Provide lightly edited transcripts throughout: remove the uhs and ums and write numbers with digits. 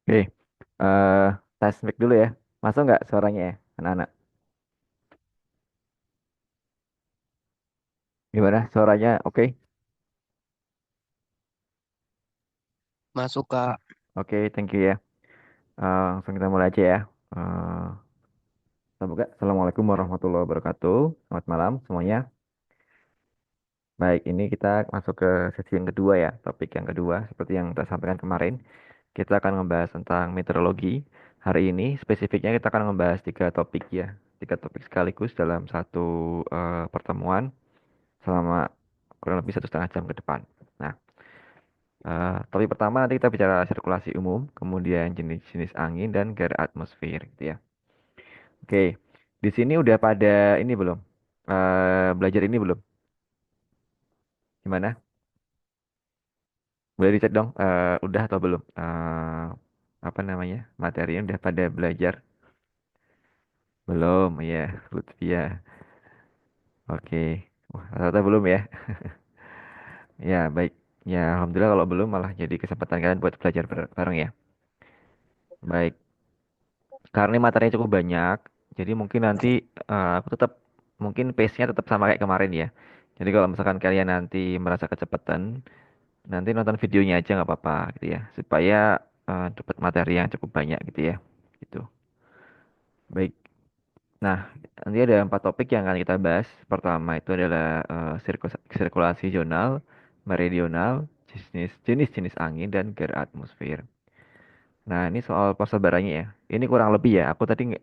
Oke, eh tes mic dulu ya. Masuk nggak suaranya ya, anak-anak? Gimana suaranya? Oke, Masuk Kak. oke, thank you ya. Langsung kita mulai aja ya. Eh Semoga Assalamualaikum warahmatullahi wabarakatuh. Selamat malam semuanya. Baik, ini kita masuk ke sesi yang kedua ya. Topik yang kedua, seperti yang kita sampaikan kemarin, kita akan membahas tentang meteorologi. Hari ini spesifiknya kita akan membahas tiga topik ya. Tiga topik sekaligus dalam satu pertemuan selama kurang lebih 1,5 jam ke depan. Nah, topik pertama nanti kita bicara sirkulasi umum, kemudian jenis-jenis angin dan gaya atmosfer gitu ya. Oke, di sini udah pada ini belum? Belajar ini belum? Gimana? Boleh dicek dong, udah atau belum? Apa namanya? Materinya udah pada belajar? Belum, ya, Lutfia. Oke, wah, ternyata belum ya? Ya, baik. Ya, alhamdulillah kalau belum malah jadi kesempatan kalian buat belajar bareng ya. Baik. Karena ini materinya cukup banyak, jadi mungkin nanti aku tetap mungkin pace-nya tetap sama kayak kemarin ya. Jadi kalau misalkan kalian nanti merasa kecepatan, nanti nonton videonya aja nggak apa-apa gitu ya, supaya dapat materi yang cukup banyak gitu ya. Gitu. Baik. Nah, nanti ada 4 topik yang akan kita bahas. Pertama itu adalah sirkulasi zonal, meridional, jenis-jenis angin dan gaya atmosfer. Nah, ini soal persebarannya ya. Ini kurang lebih ya. Aku tadi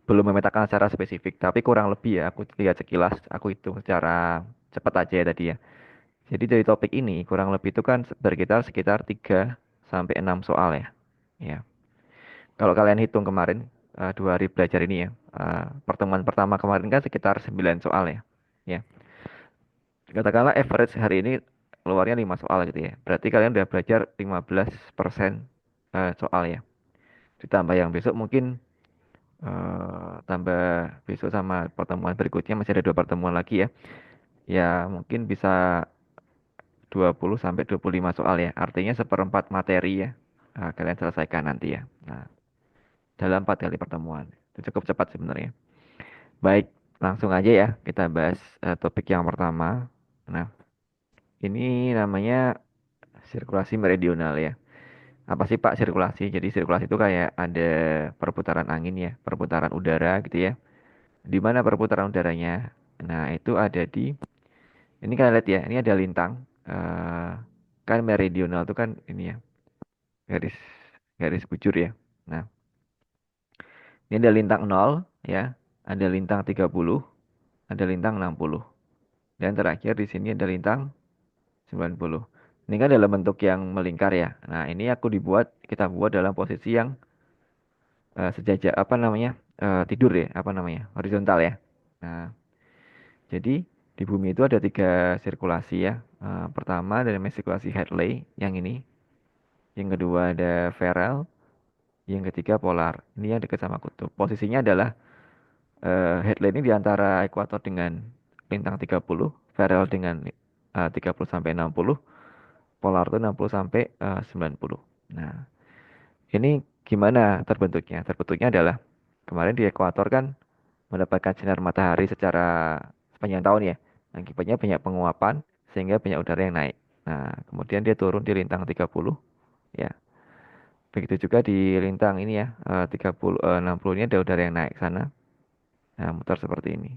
belum memetakan secara spesifik, tapi kurang lebih ya aku lihat sekilas, aku hitung secara cepat aja ya tadi ya. Jadi dari topik ini kurang lebih itu kan berkisar sekitar 3 sampai 6 soal ya. Ya. Kalau kalian hitung kemarin 2 hari belajar ini ya, pertemuan pertama kemarin kan sekitar 9 soal ya. Ya. Katakanlah average hari ini keluarnya 5 soal gitu ya. Berarti kalian udah belajar 15% soal ya. Ditambah yang besok mungkin tambah besok sama pertemuan berikutnya masih ada 2 pertemuan lagi ya. Ya mungkin bisa 20 sampai 25 soal ya. Artinya seperempat materi ya. Kalian selesaikan nanti ya. Nah, dalam 4 kali pertemuan. Itu cukup cepat sebenarnya. Baik, langsung aja ya kita bahas topik yang pertama. Nah, ini namanya sirkulasi meridional ya. Apa sih Pak sirkulasi? Jadi sirkulasi itu kayak ada perputaran angin ya, perputaran udara gitu ya. Di mana perputaran udaranya? Nah, itu ada di ini kalian lihat ya, ini ada lintang. eh Kan meridional itu kan ini ya, garis garis bujur ya. Nah, ini ada lintang 0 ya, ada lintang 30, ada lintang 60. Dan terakhir di sini ada lintang 90. Ini kan dalam bentuk yang melingkar ya. Nah, ini kita buat dalam posisi yang sejajar apa namanya? Tidur ya, apa namanya? Horizontal ya. Nah, jadi di bumi itu ada 3 sirkulasi ya. Pertama ada namanya sirkulasi Hadley yang ini. Yang kedua ada Ferrel. Yang ketiga polar. Ini yang dekat sama kutub. Posisinya adalah Hadley ini di antara ekuator dengan lintang 30, Ferrel dengan 30 sampai 60, polar itu 60 sampai 90. Nah, ini gimana terbentuknya? Terbentuknya adalah kemarin di ekuator kan mendapatkan sinar matahari secara sepanjang tahun ya. Akibatnya banyak penguapan sehingga banyak udara yang naik. Nah, kemudian dia turun di lintang 30 ya. Begitu juga di lintang ini ya, 30 60 ini ada udara yang naik ke sana. Nah, muter seperti ini.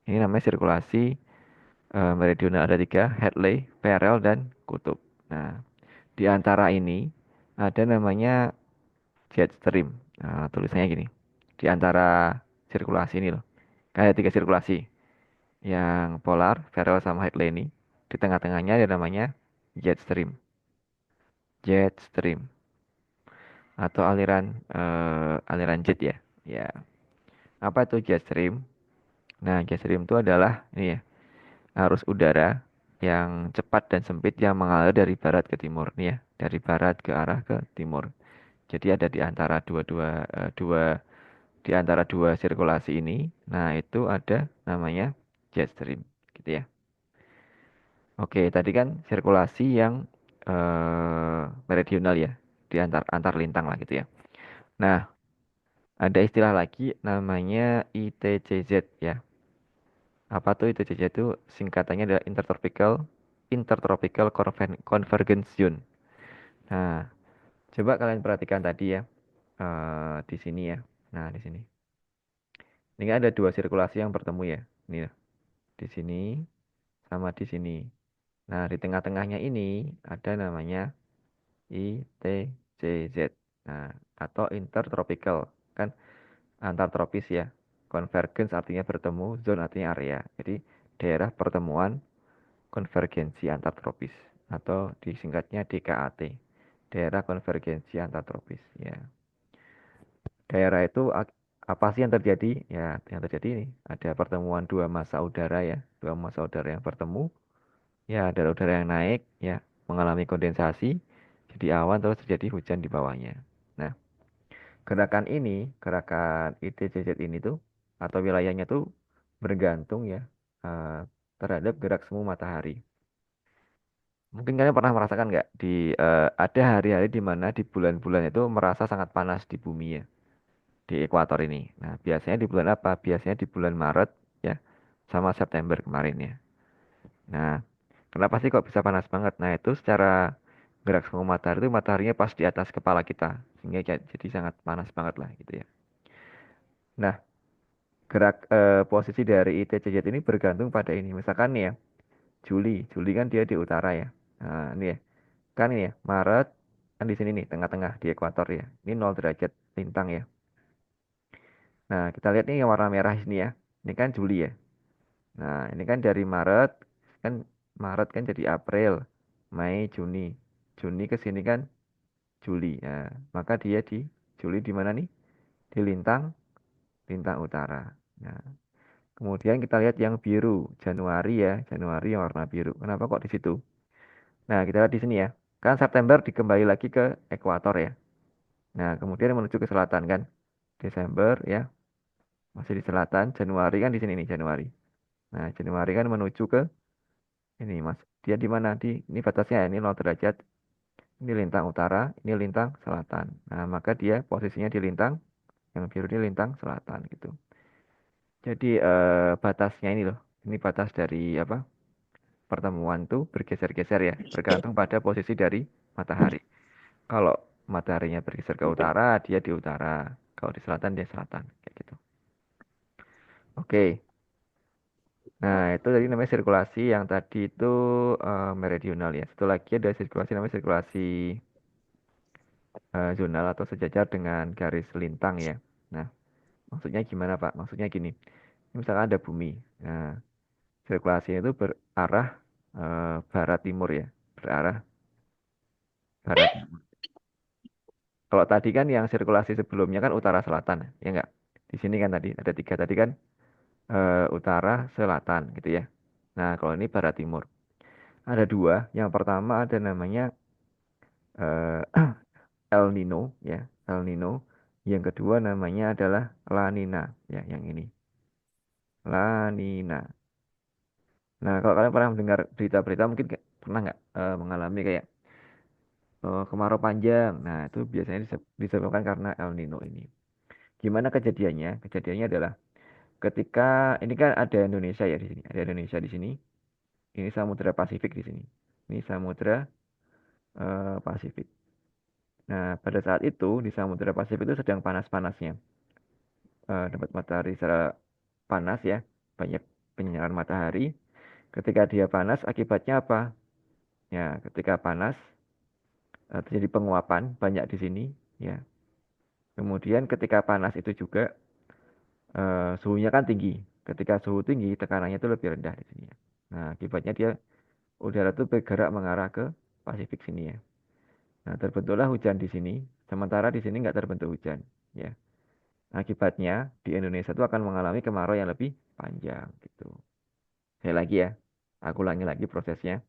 Ini namanya sirkulasi meridional ada 3, Hadley, Ferrel dan kutub. Nah, di antara ini ada namanya jet stream. Nah, tulisannya gini. Di antara sirkulasi ini loh. Kan ada 3 sirkulasi. Yang polar, Ferrel sama Hadley ini. Di tengah-tengahnya ada namanya jet stream. Jet stream atau aliran jet ya. Ya. Apa itu jet stream? Nah, jet stream itu adalah ini ya, arus udara yang cepat dan sempit yang mengalir dari barat ke timur nih ya, dari barat ke arah ke timur. Jadi ada di antara di antara dua sirkulasi ini. Nah, itu ada namanya jet stream gitu ya. Oke, tadi kan sirkulasi yang meridional ya. di antar lintang lah gitu ya. Nah, ada istilah lagi namanya ITCZ ya. Apa tuh ITCZ itu singkatannya adalah Intertropical Convergence Zone. Nah, coba kalian perhatikan tadi ya, di sini ya. Nah, di sini. Ini kan ada dua sirkulasi yang bertemu ya. Ini ya, di sini sama di sini. Nah, di tengah-tengahnya ini ada namanya ITCZ. Nah, atau intertropical, kan antar tropis ya. Convergence artinya bertemu, zone artinya area. Jadi daerah pertemuan konvergensi antar tropis atau disingkatnya DKAT. Daerah konvergensi antar tropis ya. Daerah itu apa sih yang terjadi? Ya, yang terjadi ini ada pertemuan dua massa udara ya, dua massa udara yang bertemu. Ya, ada udara yang naik ya, mengalami kondensasi, jadi awan terus terjadi hujan di bawahnya. Nah, gerakan ITCZ ini tuh atau wilayahnya tuh bergantung ya eh, terhadap gerak semu matahari. Mungkin kalian pernah merasakan nggak ada hari-hari di mana di bulan-bulan itu merasa sangat panas di bumi ya, di ekuator ini. Nah, biasanya di bulan apa? Biasanya di bulan Maret ya, sama September kemarin ya. Nah, kenapa sih kok bisa panas banget? Nah, itu secara gerak semu matahari itu mataharinya pas di atas kepala kita, sehingga jadi sangat panas banget lah gitu ya. Nah, posisi dari ITCZ ini bergantung pada ini. Misalkan nih ya, Juli kan dia di utara ya. Nah, ini ya, kan ini ya, Maret kan di sini nih, tengah-tengah di ekuator ya. Ini 0 derajat lintang ya. Nah, kita lihat nih yang warna merah sini ya. Ini kan Juli ya. Nah, ini kan dari kan Maret kan jadi April, Mei, Juni. Juni ke sini kan Juli. Nah, maka dia di Juli di mana nih? Di lintang utara. Nah, kemudian kita lihat yang biru, Januari ya, Januari yang warna biru. Kenapa kok di situ? Nah, kita lihat di sini ya. Kan September dikembali lagi ke ekuator ya. Nah, kemudian menuju ke selatan kan. Desember ya, masih di selatan. Januari kan di sini nih, Januari. Nah, Januari kan menuju ke ini, Mas. Dia di mana? Ini batasnya ya, ini 0 derajat. Ini lintang utara, ini lintang selatan. Nah, maka dia posisinya di lintang yang biru ini lintang selatan gitu. Jadi batasnya ini loh. Ini batas dari apa? Pertemuan tuh bergeser-geser ya, bergantung pada posisi dari matahari. Kalau mataharinya bergeser ke utara, dia di utara. Kalau di selatan, dia selatan. Kayak gitu. Oke. Nah, itu tadi namanya sirkulasi yang tadi itu meridional ya. Satu lagi ada sirkulasi namanya sirkulasi zonal atau sejajar dengan garis lintang ya. Nah, maksudnya gimana Pak? Maksudnya gini. Misalkan ada bumi. Nah, sirkulasinya itu berarah barat timur ya. Berarah barat. Kalau tadi kan yang sirkulasi sebelumnya kan utara selatan, ya enggak? Di sini kan tadi ada tiga tadi kan utara selatan gitu ya. Nah kalau ini barat timur. Ada dua. Yang pertama ada namanya eh, El Nino ya, El Nino. Yang kedua namanya adalah La Nina ya, yang ini La Nina. Nah kalau kalian pernah mendengar berita-berita mungkin pernah nggak mengalami kayak kemarau panjang. Nah itu biasanya disebabkan karena El Nino ini. Gimana kejadiannya? Kejadiannya adalah ketika ini kan ada Indonesia ya di sini, ada Indonesia di sini. Ini Samudra Pasifik di sini. Ini Samudra Pasifik. Nah, pada saat itu di Samudra Pasifik itu sedang panas-panasnya. Dapat matahari secara panas ya, banyak penyinaran matahari. Ketika dia panas, akibatnya apa? Ya, ketika panas terjadi penguapan banyak di sini. Ya, kemudian ketika panas itu juga suhunya kan tinggi. Ketika suhu tinggi, tekanannya itu lebih rendah di sini. Ya. Nah, akibatnya dia udara itu bergerak mengarah ke Pasifik sini ya. Nah, terbentuklah hujan di sini, sementara di sini nggak terbentuk hujan. Ya, akibatnya di Indonesia itu akan mengalami kemarau yang lebih panjang gitu. Saya lagi ya, aku ulangi lagi prosesnya.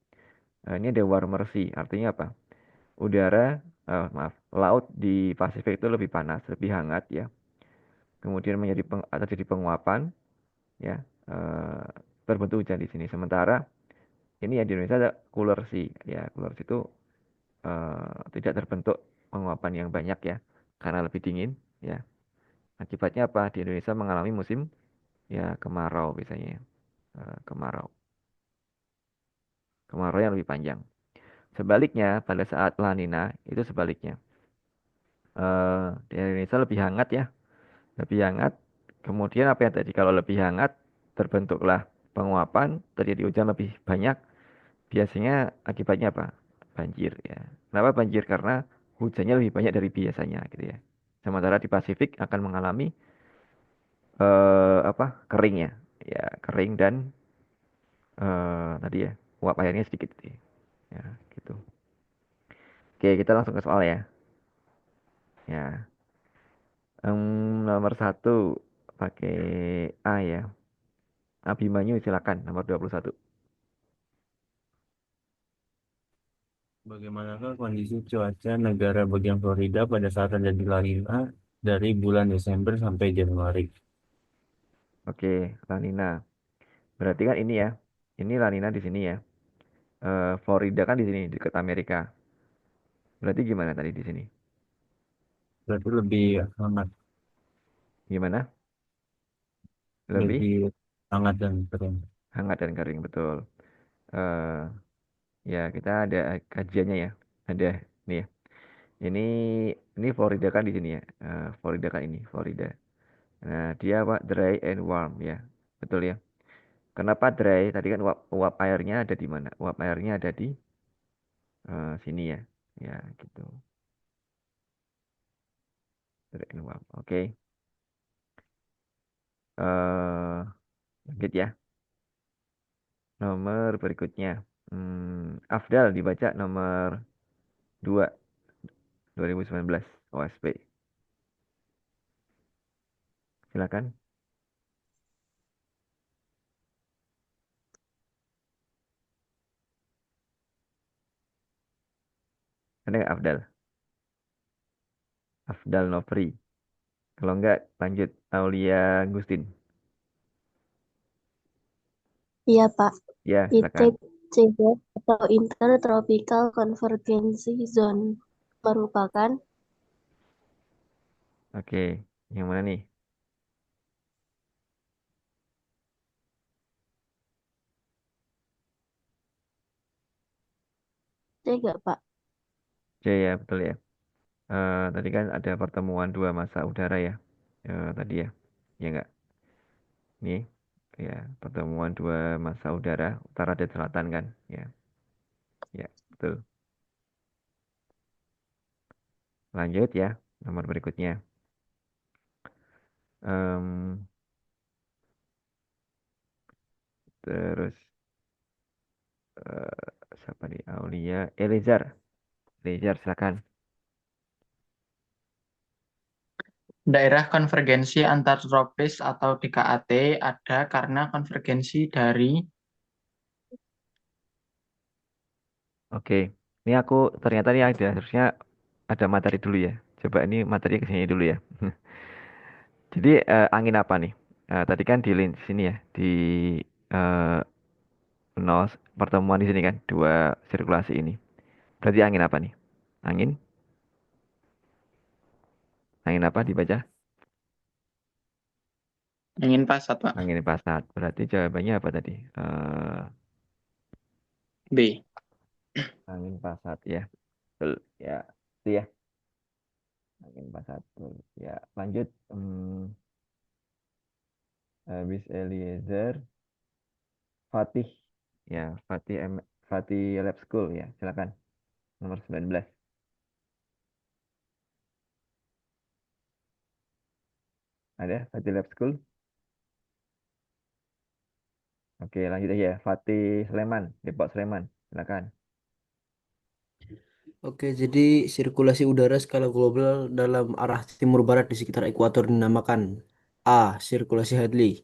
Ini ada warmer sea, artinya apa? Maaf, laut di Pasifik itu lebih panas, lebih hangat ya. Kemudian terjadi penguapan, ya, eh, terbentuk hujan di sini. Sementara ini ya di Indonesia ada cooler sea, ya, cooler sea itu tidak terbentuk penguapan yang banyak ya, karena lebih dingin ya. Akibatnya apa? Di Indonesia mengalami musim ya kemarau biasanya. Kemarau. Kemarau yang lebih panjang. Sebaliknya, pada saat La Nina itu sebaliknya. Di Indonesia lebih hangat ya, lebih hangat. Kemudian apa yang tadi? Kalau lebih hangat, terbentuklah penguapan, terjadi hujan lebih banyak. Biasanya akibatnya apa? Banjir ya. Kenapa banjir? Karena hujannya lebih banyak dari biasanya gitu ya. Sementara di Pasifik akan mengalami apa? Kering ya. Ya, kering dan tadi ya, uap airnya sedikit gitu ya. Ya, gitu. Oke, kita langsung ke soal ya. Ya, nomor satu pakai A ya. Abimanyu silakan nomor 21. Bagaimanakah kondisi cuaca negara bagian Florida pada saat terjadi La Nina dari bulan Desember sampai Januari? Oke, La Nina. Berarti kan ini ya. Ini La Nina di sini ya. Florida kan di sini dekat Amerika. Berarti gimana tadi di sini? Berarti lebih hangat, Gimana? Lebih lebih hangat dan kering. hangat dan kering betul. Eh ya kita ada kajiannya ya. Ada nih ya. Ini ini Florida kan di sini ya. Florida kan ini Florida. Nah dia apa? Dry and warm ya. Betul ya. Kenapa dry? Tadi kan uap airnya ada di mana? Uap airnya ada di sini ya. Ya gitu. Dry and warm. Oke. eh Lanjut ya. Nomor berikutnya. Afdal dibaca nomor 2 2019 OSP. Silakan. Ada nggak Afdal? Afdal Nofri. Kalau enggak lanjut Aulia Gustin. Iya, Pak. Ya, silakan. ITCZ atau Intertropical Convergence Zone merupakan Oke, yang mana nih? tiga, Pak. C ya, betul ya. Tadi kan ada pertemuan dua massa udara ya. Tadi ya. Ya enggak? Nih, ya, pertemuan dua massa udara utara dan selatan kan? Ya, ya, betul. Lanjut ya, nomor berikutnya. Em, Terus siapa nih? Aulia Elizar. Elizar silakan. Daerah konvergensi antar tropis atau DKAT ada karena konvergensi dari Oke, ini aku ternyata nih ada harusnya ada materi dulu ya. Coba ini materi ke sini dulu ya. Jadi angin apa nih? Tadi kan di sini ya, di eh, nol pertemuan di sini kan dua sirkulasi ini. Berarti angin apa nih? Angin? Angin apa dibaca? angin pasat, Pak. Angin pasat. Berarti jawabannya apa tadi? B. Angin pasat ya. Betul. Ya, itu ya. Angin pasat. Betul. Ya, lanjut. Habis Eliezer, Fatih. Ya, Fatih Lab School ya. Silakan. Nomor 19. Ada Fatih Lab School? Oke, lanjut aja. Fatih Sleman, Depok Sleman. Silakan. Oke, jadi sirkulasi udara skala global dalam arah timur barat di sekitar ekuator dinamakan A. Sirkulasi Hadley.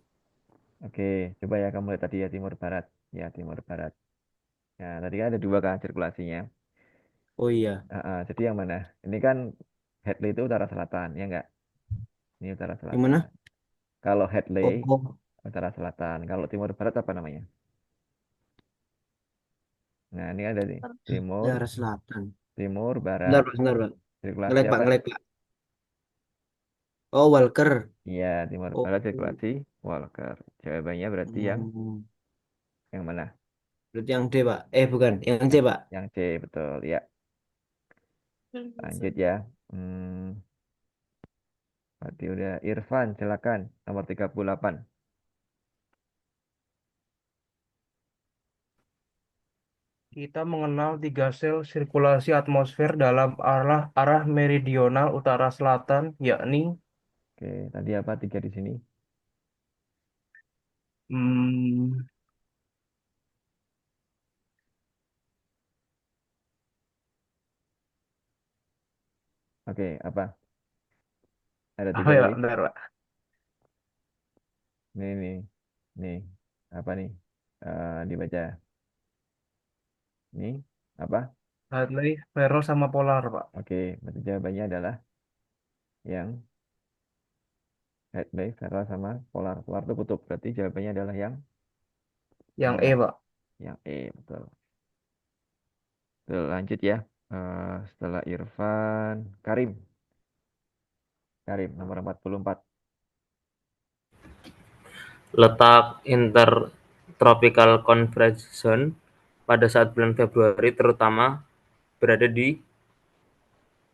Oke, coba ya kamu lihat tadi ya timur barat. Ya, timur barat. Ya, tadi kan ada dua kan sirkulasinya. Oh iya, Jadi yang mana? Ini kan Hadley itu utara selatan, ya enggak? Ini utara yang selatan. mana? Kalau Hadley Oh, utara selatan, kalau timur barat apa namanya? Nah, ini ada nih. Timur, daerah selatan. timur, Bentar, barat. Pak, bentar, Pak. Sirkulasi Ngelek Pak, apa? ngelek Pak. Oh, Walker. Iya, timur Oh, barat sirkulasi Walker. Jawabannya berarti yang mana? berarti yang D Pak. Bukan, yang C Yang, Pak. yang C, betul. Ya, lanjut ya. Hmm, berarti udah Irfan, silakan. Nomor 38. Kita mengenal tiga sel sirkulasi atmosfer dalam arah arah meridional utara selatan, yakni Oke, tadi apa? Tiga di sini. hmm, Oke, apa? Ada apa tiga ya? tadi. Bentar, Pak. Nih. Nih, apa nih? Dibaca. Nih, apa? Hadley, Ferrol sama Polar, Pak. Oke, berarti jawabannya adalah yang headway, Vera sama polar. Polar itu kutub. Berarti jawabannya adalah yang Yang E, mana? Pak. Yang E, betul. Betul, lanjut ya. Setelah Irfan, Karim. Karim, nomor 44. Letak Intertropical Convergence Zone pada saat bulan Februari terutama berada di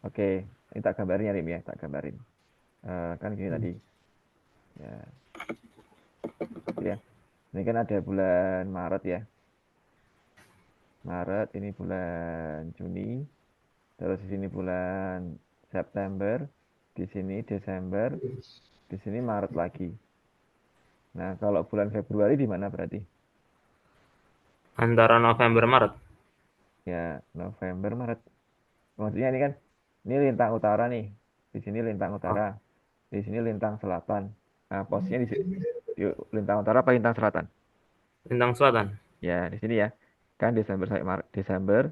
Oke, ini tak kabarin ya, Rim ya. Tak kabarin. Kan gini tadi. Ya, ya. Ini kan ada bulan Maret ya. Maret, ini bulan Juni. Terus di sini bulan September. Di sini Desember. Di sini Maret lagi. Nah, kalau bulan Februari di mana berarti? antara November Maret. Ya, November, Maret. Maksudnya ini lintang utara nih. Di sini lintang utara. Di sini lintang selatan. Nah, posisinya di lintang utara apa lintang selatan? Lintang selatan. Ya, di sini ya. Kan Desember sampai Maret. Desember,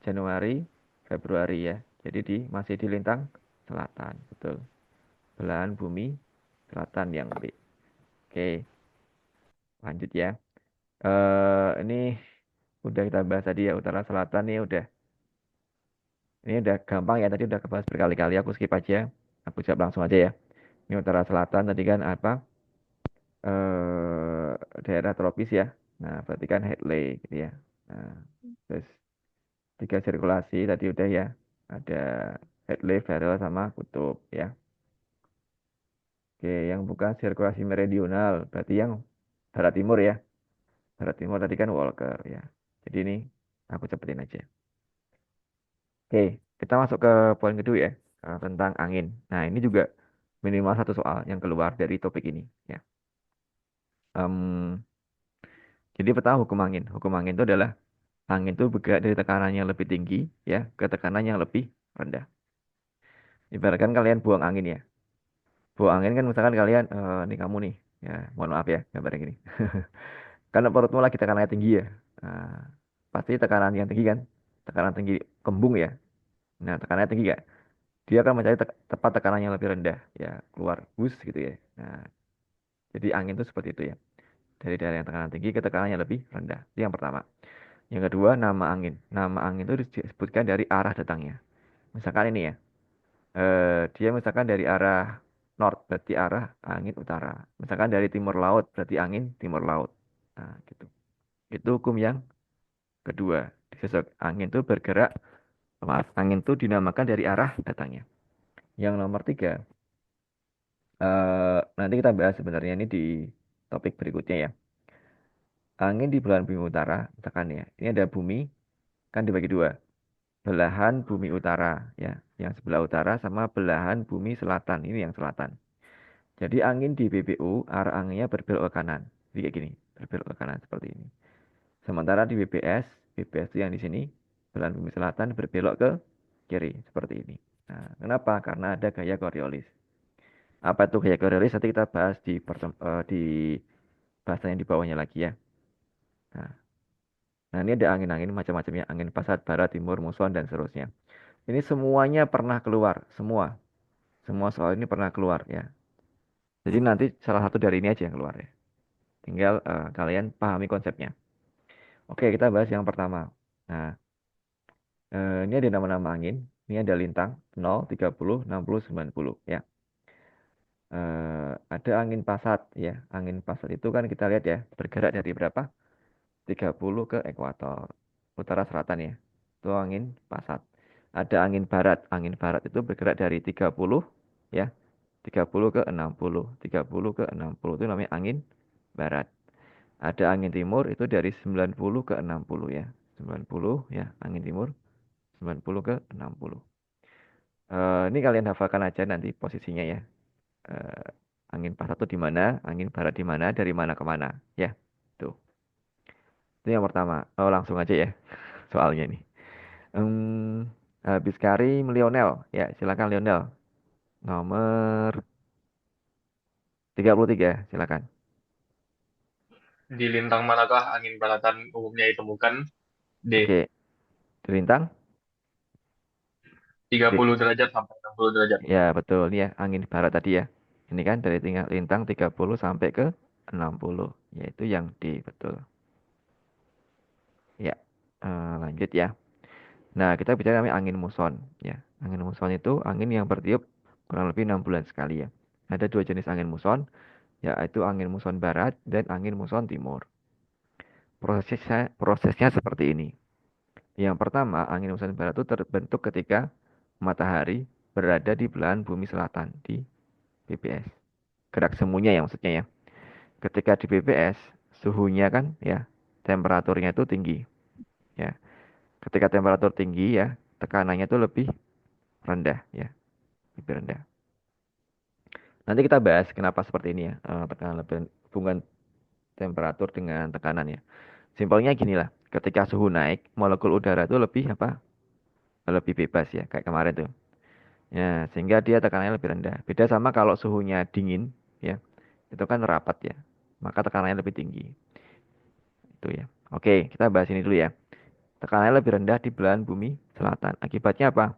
Januari, Februari ya. Jadi masih di lintang selatan, betul. Belahan bumi selatan yang B. Oke, lanjut ya. Ini udah kita bahas tadi ya, utara selatan nih udah. Ini udah gampang ya, tadi udah kebahas berkali-kali, aku skip aja. Aku jawab langsung aja ya. Ini utara selatan tadi kan apa? eh Daerah tropis ya. Nah, berarti kan Hadley gitu ya. Nah, terus tiga sirkulasi tadi udah ya. Ada Hadley, Farrell sama kutub ya. Oke, yang bukan sirkulasi meridional, berarti yang barat timur ya. Barat timur tadi kan Walker ya. Jadi ini aku cepetin aja. Oke, kita masuk ke poin kedua ya, tentang angin. Nah, ini juga minimal satu soal yang keluar dari topik ini ya. Em, jadi pertama hukum angin. Hukum angin itu adalah angin itu bergerak dari tekanan yang lebih tinggi ya ke tekanan yang lebih rendah. Ibaratkan kalian buang angin ya. Buang angin kan misalkan kalian ini kamu nih ya, mohon maaf ya gambarnya gini. Karena perutmu lagi tekanannya tinggi ya. Nah, pasti tekanan yang tinggi kan, tekanan tinggi kembung ya. Nah, tekanannya tinggi gak? Dia akan mencari tepat tekanan yang lebih rendah ya, keluar bus gitu ya. Nah, jadi angin itu seperti itu ya. Dari daerah yang tekanan tinggi ke tekanan yang lebih rendah. Itu yang pertama. Yang kedua, nama angin. Nama angin itu disebutkan dari arah datangnya. Misalkan ini ya, dia misalkan dari arah north, berarti arah angin utara. Misalkan dari timur laut, berarti angin timur laut. Nah, gitu. Itu hukum yang kedua. Angin itu bergerak, maaf, angin itu dinamakan dari arah datangnya. Yang nomor tiga, nanti kita bahas sebenarnya ini di topik berikutnya ya. Angin di belahan bumi utara, misalkan ya, ini ada bumi, kan dibagi dua. Belahan bumi utara, ya, yang sebelah utara sama belahan bumi selatan, ini yang selatan. Jadi angin di BBU, arah anginnya berbelok ke kanan. Jadi kayak gini, berbelok ke kanan seperti ini. Sementara di BPS itu yang di sini, belahan bumi selatan berbelok ke kiri, seperti ini. Nah, kenapa? Karena ada gaya Coriolis. Apa itu gaya Coriolis? Nanti kita bahas di bahasa yang di bawahnya lagi ya. Nah, nah, ini ada angin-angin macam-macamnya, angin pasat, barat, timur, muson, dan seterusnya. Ini semuanya pernah keluar, semua. Semua soal ini pernah keluar ya. Jadi nanti salah satu dari ini aja yang keluar ya. Tinggal kalian pahami konsepnya. Oke, kita bahas yang pertama. Nah, ini ada nama-nama angin. Ini ada lintang 0, 30, 60, 90 ya. Ada angin pasat ya. Angin pasat itu kan kita lihat ya, bergerak dari berapa? 30 ke ekuator. Utara selatan ya. Itu angin pasat. Ada angin barat. Angin barat itu bergerak dari 30 ya. 30 ke 60. 30 ke 60 itu namanya angin barat. Ada angin timur itu dari 90 ke 60 ya. 90 ya, angin timur 90 ke 60. Ini kalian hafalkan aja nanti posisinya ya. Eh, Angin pasat itu di mana, angin barat di mana, dari mana ke mana ya. Tuh. Itu yang pertama. Oh, langsung aja ya soalnya nih. Habis Karim Lionel. Ya, silakan Lionel. Nomor 33, silakan. Di lintang manakah angin baratan umumnya ditemukan? D. Oke, Lintang. 30 derajat sampai 60 derajat. Ya, betul. Ini ya, angin barat tadi ya. Ini kan dari lintang 30 sampai ke 60. Yaitu yang D, betul. Ya, lanjut ya. Nah, kita bicara namanya angin muson. Ya, angin muson itu angin yang bertiup kurang lebih 6 bulan sekali ya. Ada dua jenis angin muson, yaitu angin muson barat dan angin muson timur. Prosesnya seperti ini. Yang pertama, angin muson barat itu terbentuk ketika matahari berada di belahan bumi selatan di BBS. Gerak semuanya ya maksudnya ya. Ketika di BBS, suhunya kan ya, temperaturnya itu tinggi. Ya. Ketika temperatur tinggi ya, tekanannya itu lebih rendah ya, lebih rendah. Nanti kita bahas kenapa seperti ini ya, tekanan lebih hubungan temperatur dengan tekanan ya. Simpelnya gini lah, ketika suhu naik, molekul udara itu lebih apa? Lebih bebas ya, kayak kemarin tuh. Ya, sehingga dia tekanannya lebih rendah. Beda sama kalau suhunya dingin, ya, itu kan rapat ya, maka tekanannya lebih tinggi. Itu ya. Oke, kita bahas ini dulu ya. Tekanannya lebih rendah di belahan bumi selatan. Akibatnya apa?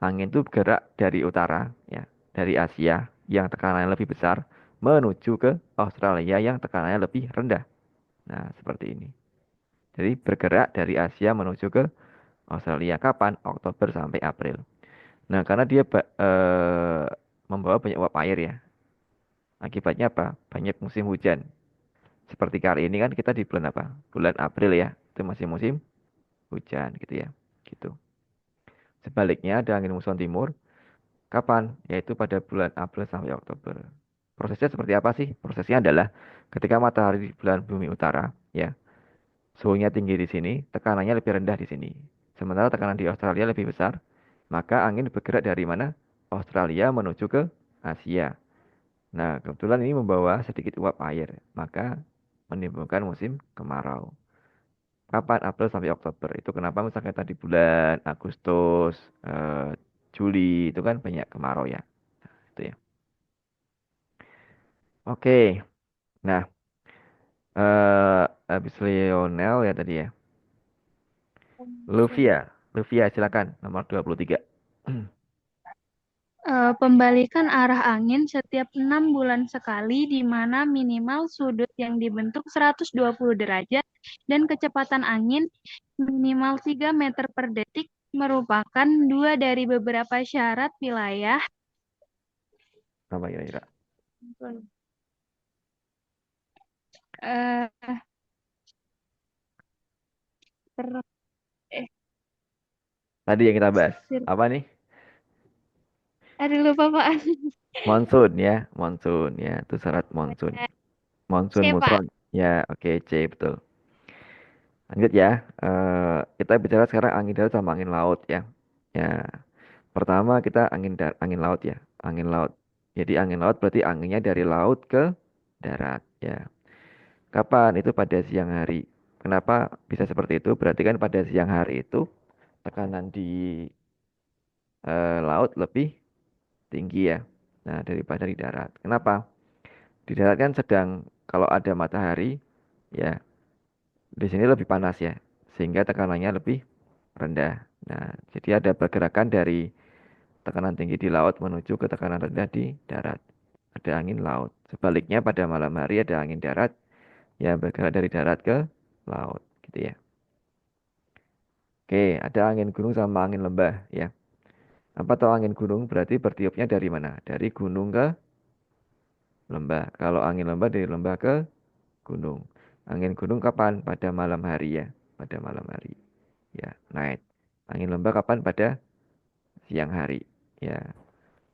Angin itu bergerak dari utara, ya, dari Asia yang tekanannya lebih besar menuju ke Australia yang tekanannya lebih rendah. Nah, seperti ini. Jadi bergerak dari Asia menuju ke Australia. Kapan? Oktober sampai April. Nah, karena dia membawa banyak uap air ya. Akibatnya apa? Banyak musim hujan. Seperti kali ini kan kita di bulan apa? Bulan April ya. Itu masih musim hujan gitu ya. Gitu. Sebaliknya ada angin muson timur. Kapan? Yaitu pada bulan April sampai Oktober. Prosesnya seperti apa sih? Prosesnya adalah ketika matahari di bulan bumi utara, ya, suhunya tinggi di sini, tekanannya lebih rendah di sini. Sementara tekanan di Australia lebih besar, maka angin bergerak dari mana? Australia menuju ke Asia. Nah, kebetulan ini membawa sedikit uap air, maka menimbulkan musim kemarau. Kapan? April sampai Oktober. Itu kenapa misalnya tadi bulan Agustus, Juli, itu kan banyak kemarau ya. Itu ya. Oke. Nah, habis Lionel ya tadi ya. Luvia silakan nomor 23. Pembalikan arah angin setiap 6 bulan sekali di mana minimal sudut yang dibentuk 120 derajat dan kecepatan angin minimal 3 meter per detik merupakan dua dari beberapa syarat wilayah Apa kira-kira? eh, ter- Tadi yang kita bahas. sir- Apa nih? Aduh lupa Pak. Monsun ya, monsun ya. Itu syarat monsun. Monsun C, Pak. muson. Ya, oke, C betul. Lanjut ya. Kita bicara sekarang angin darat sama angin laut ya. Ya, pertama kita angin laut ya. Angin laut. Jadi angin laut berarti anginnya dari laut ke darat ya. Kapan? Itu pada siang hari. Kenapa bisa seperti itu? Berarti kan pada siang hari itu tekanan di laut lebih tinggi ya. Nah, daripada di darat. Kenapa? Di darat kan sedang kalau ada matahari ya, di sini lebih panas ya. Sehingga tekanannya lebih rendah. Nah, jadi ada pergerakan dari tekanan tinggi di laut menuju ke tekanan rendah di darat. Ada angin laut. Sebaliknya pada malam hari ada angin darat yang bergerak dari darat ke laut gitu ya. Oke, ada angin gunung sama angin lembah ya. Apa tahu angin gunung berarti bertiupnya dari mana? Dari gunung ke lembah. Kalau angin lembah dari lembah ke gunung. Angin gunung kapan? Pada malam hari ya. Pada malam hari. Ya, night. Angin lembah kapan? Pada siang hari. Ya,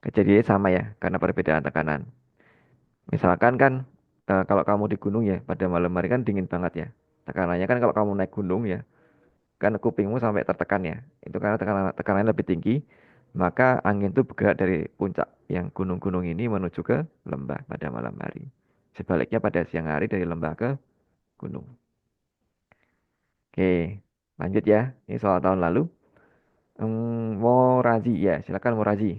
kejadiannya sama ya, karena perbedaan tekanan. Misalkan kan, kalau kamu di gunung ya, pada malam hari kan dingin banget ya. Tekanannya kan kalau kamu naik gunung ya, kan kupingmu sampai tertekan ya. Itu karena tekanannya lebih tinggi, maka angin itu bergerak dari puncak yang gunung-gunung ini menuju ke lembah pada malam hari. Sebaliknya pada siang hari dari lembah ke gunung. Oke, lanjut ya. Ini soal tahun lalu. Morazi ya, silakan Morazi.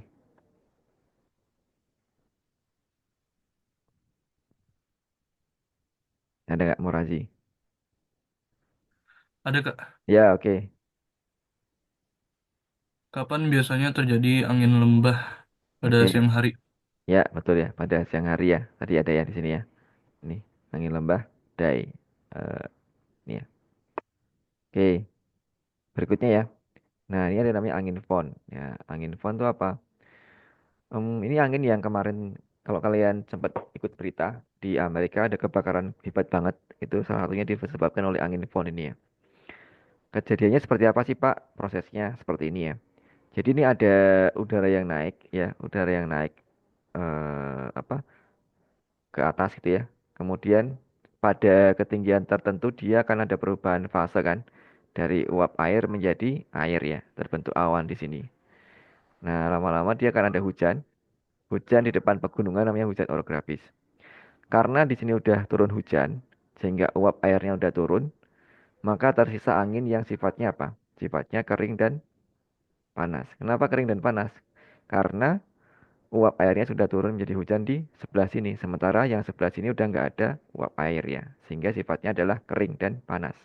Ada nggak Morazi? Ada Kak, Ya, oke. kapan biasanya terjadi angin lembah pada Oke. siang hari? Ya, betul ya. Pada siang hari ya. Tadi ada ya di sini ya. Ini angin lembah day. Eh, ini ya. Oke, berikutnya ya. Nah, ini ada namanya angin fon. Ya, angin fon itu apa? Ini angin yang kemarin kalau kalian sempat ikut berita di Amerika ada kebakaran hebat banget. Itu salah satunya disebabkan oleh angin fon ini ya. Kejadiannya seperti apa sih, Pak? Prosesnya seperti ini ya. Jadi ini ada udara yang naik ya, udara yang naik apa? Ke atas gitu ya. Kemudian pada ketinggian tertentu dia akan ada perubahan fase kan dari uap air menjadi air ya, terbentuk awan di sini. Nah, lama-lama dia akan ada hujan. Hujan di depan pegunungan namanya hujan orografis. Karena di sini udah turun hujan, sehingga uap airnya udah turun, maka tersisa angin yang sifatnya apa? Sifatnya kering dan panas. Kenapa kering dan panas? Karena uap airnya sudah turun menjadi hujan di sebelah sini. Sementara yang sebelah sini udah nggak ada uap air ya. Sehingga sifatnya adalah kering dan panas.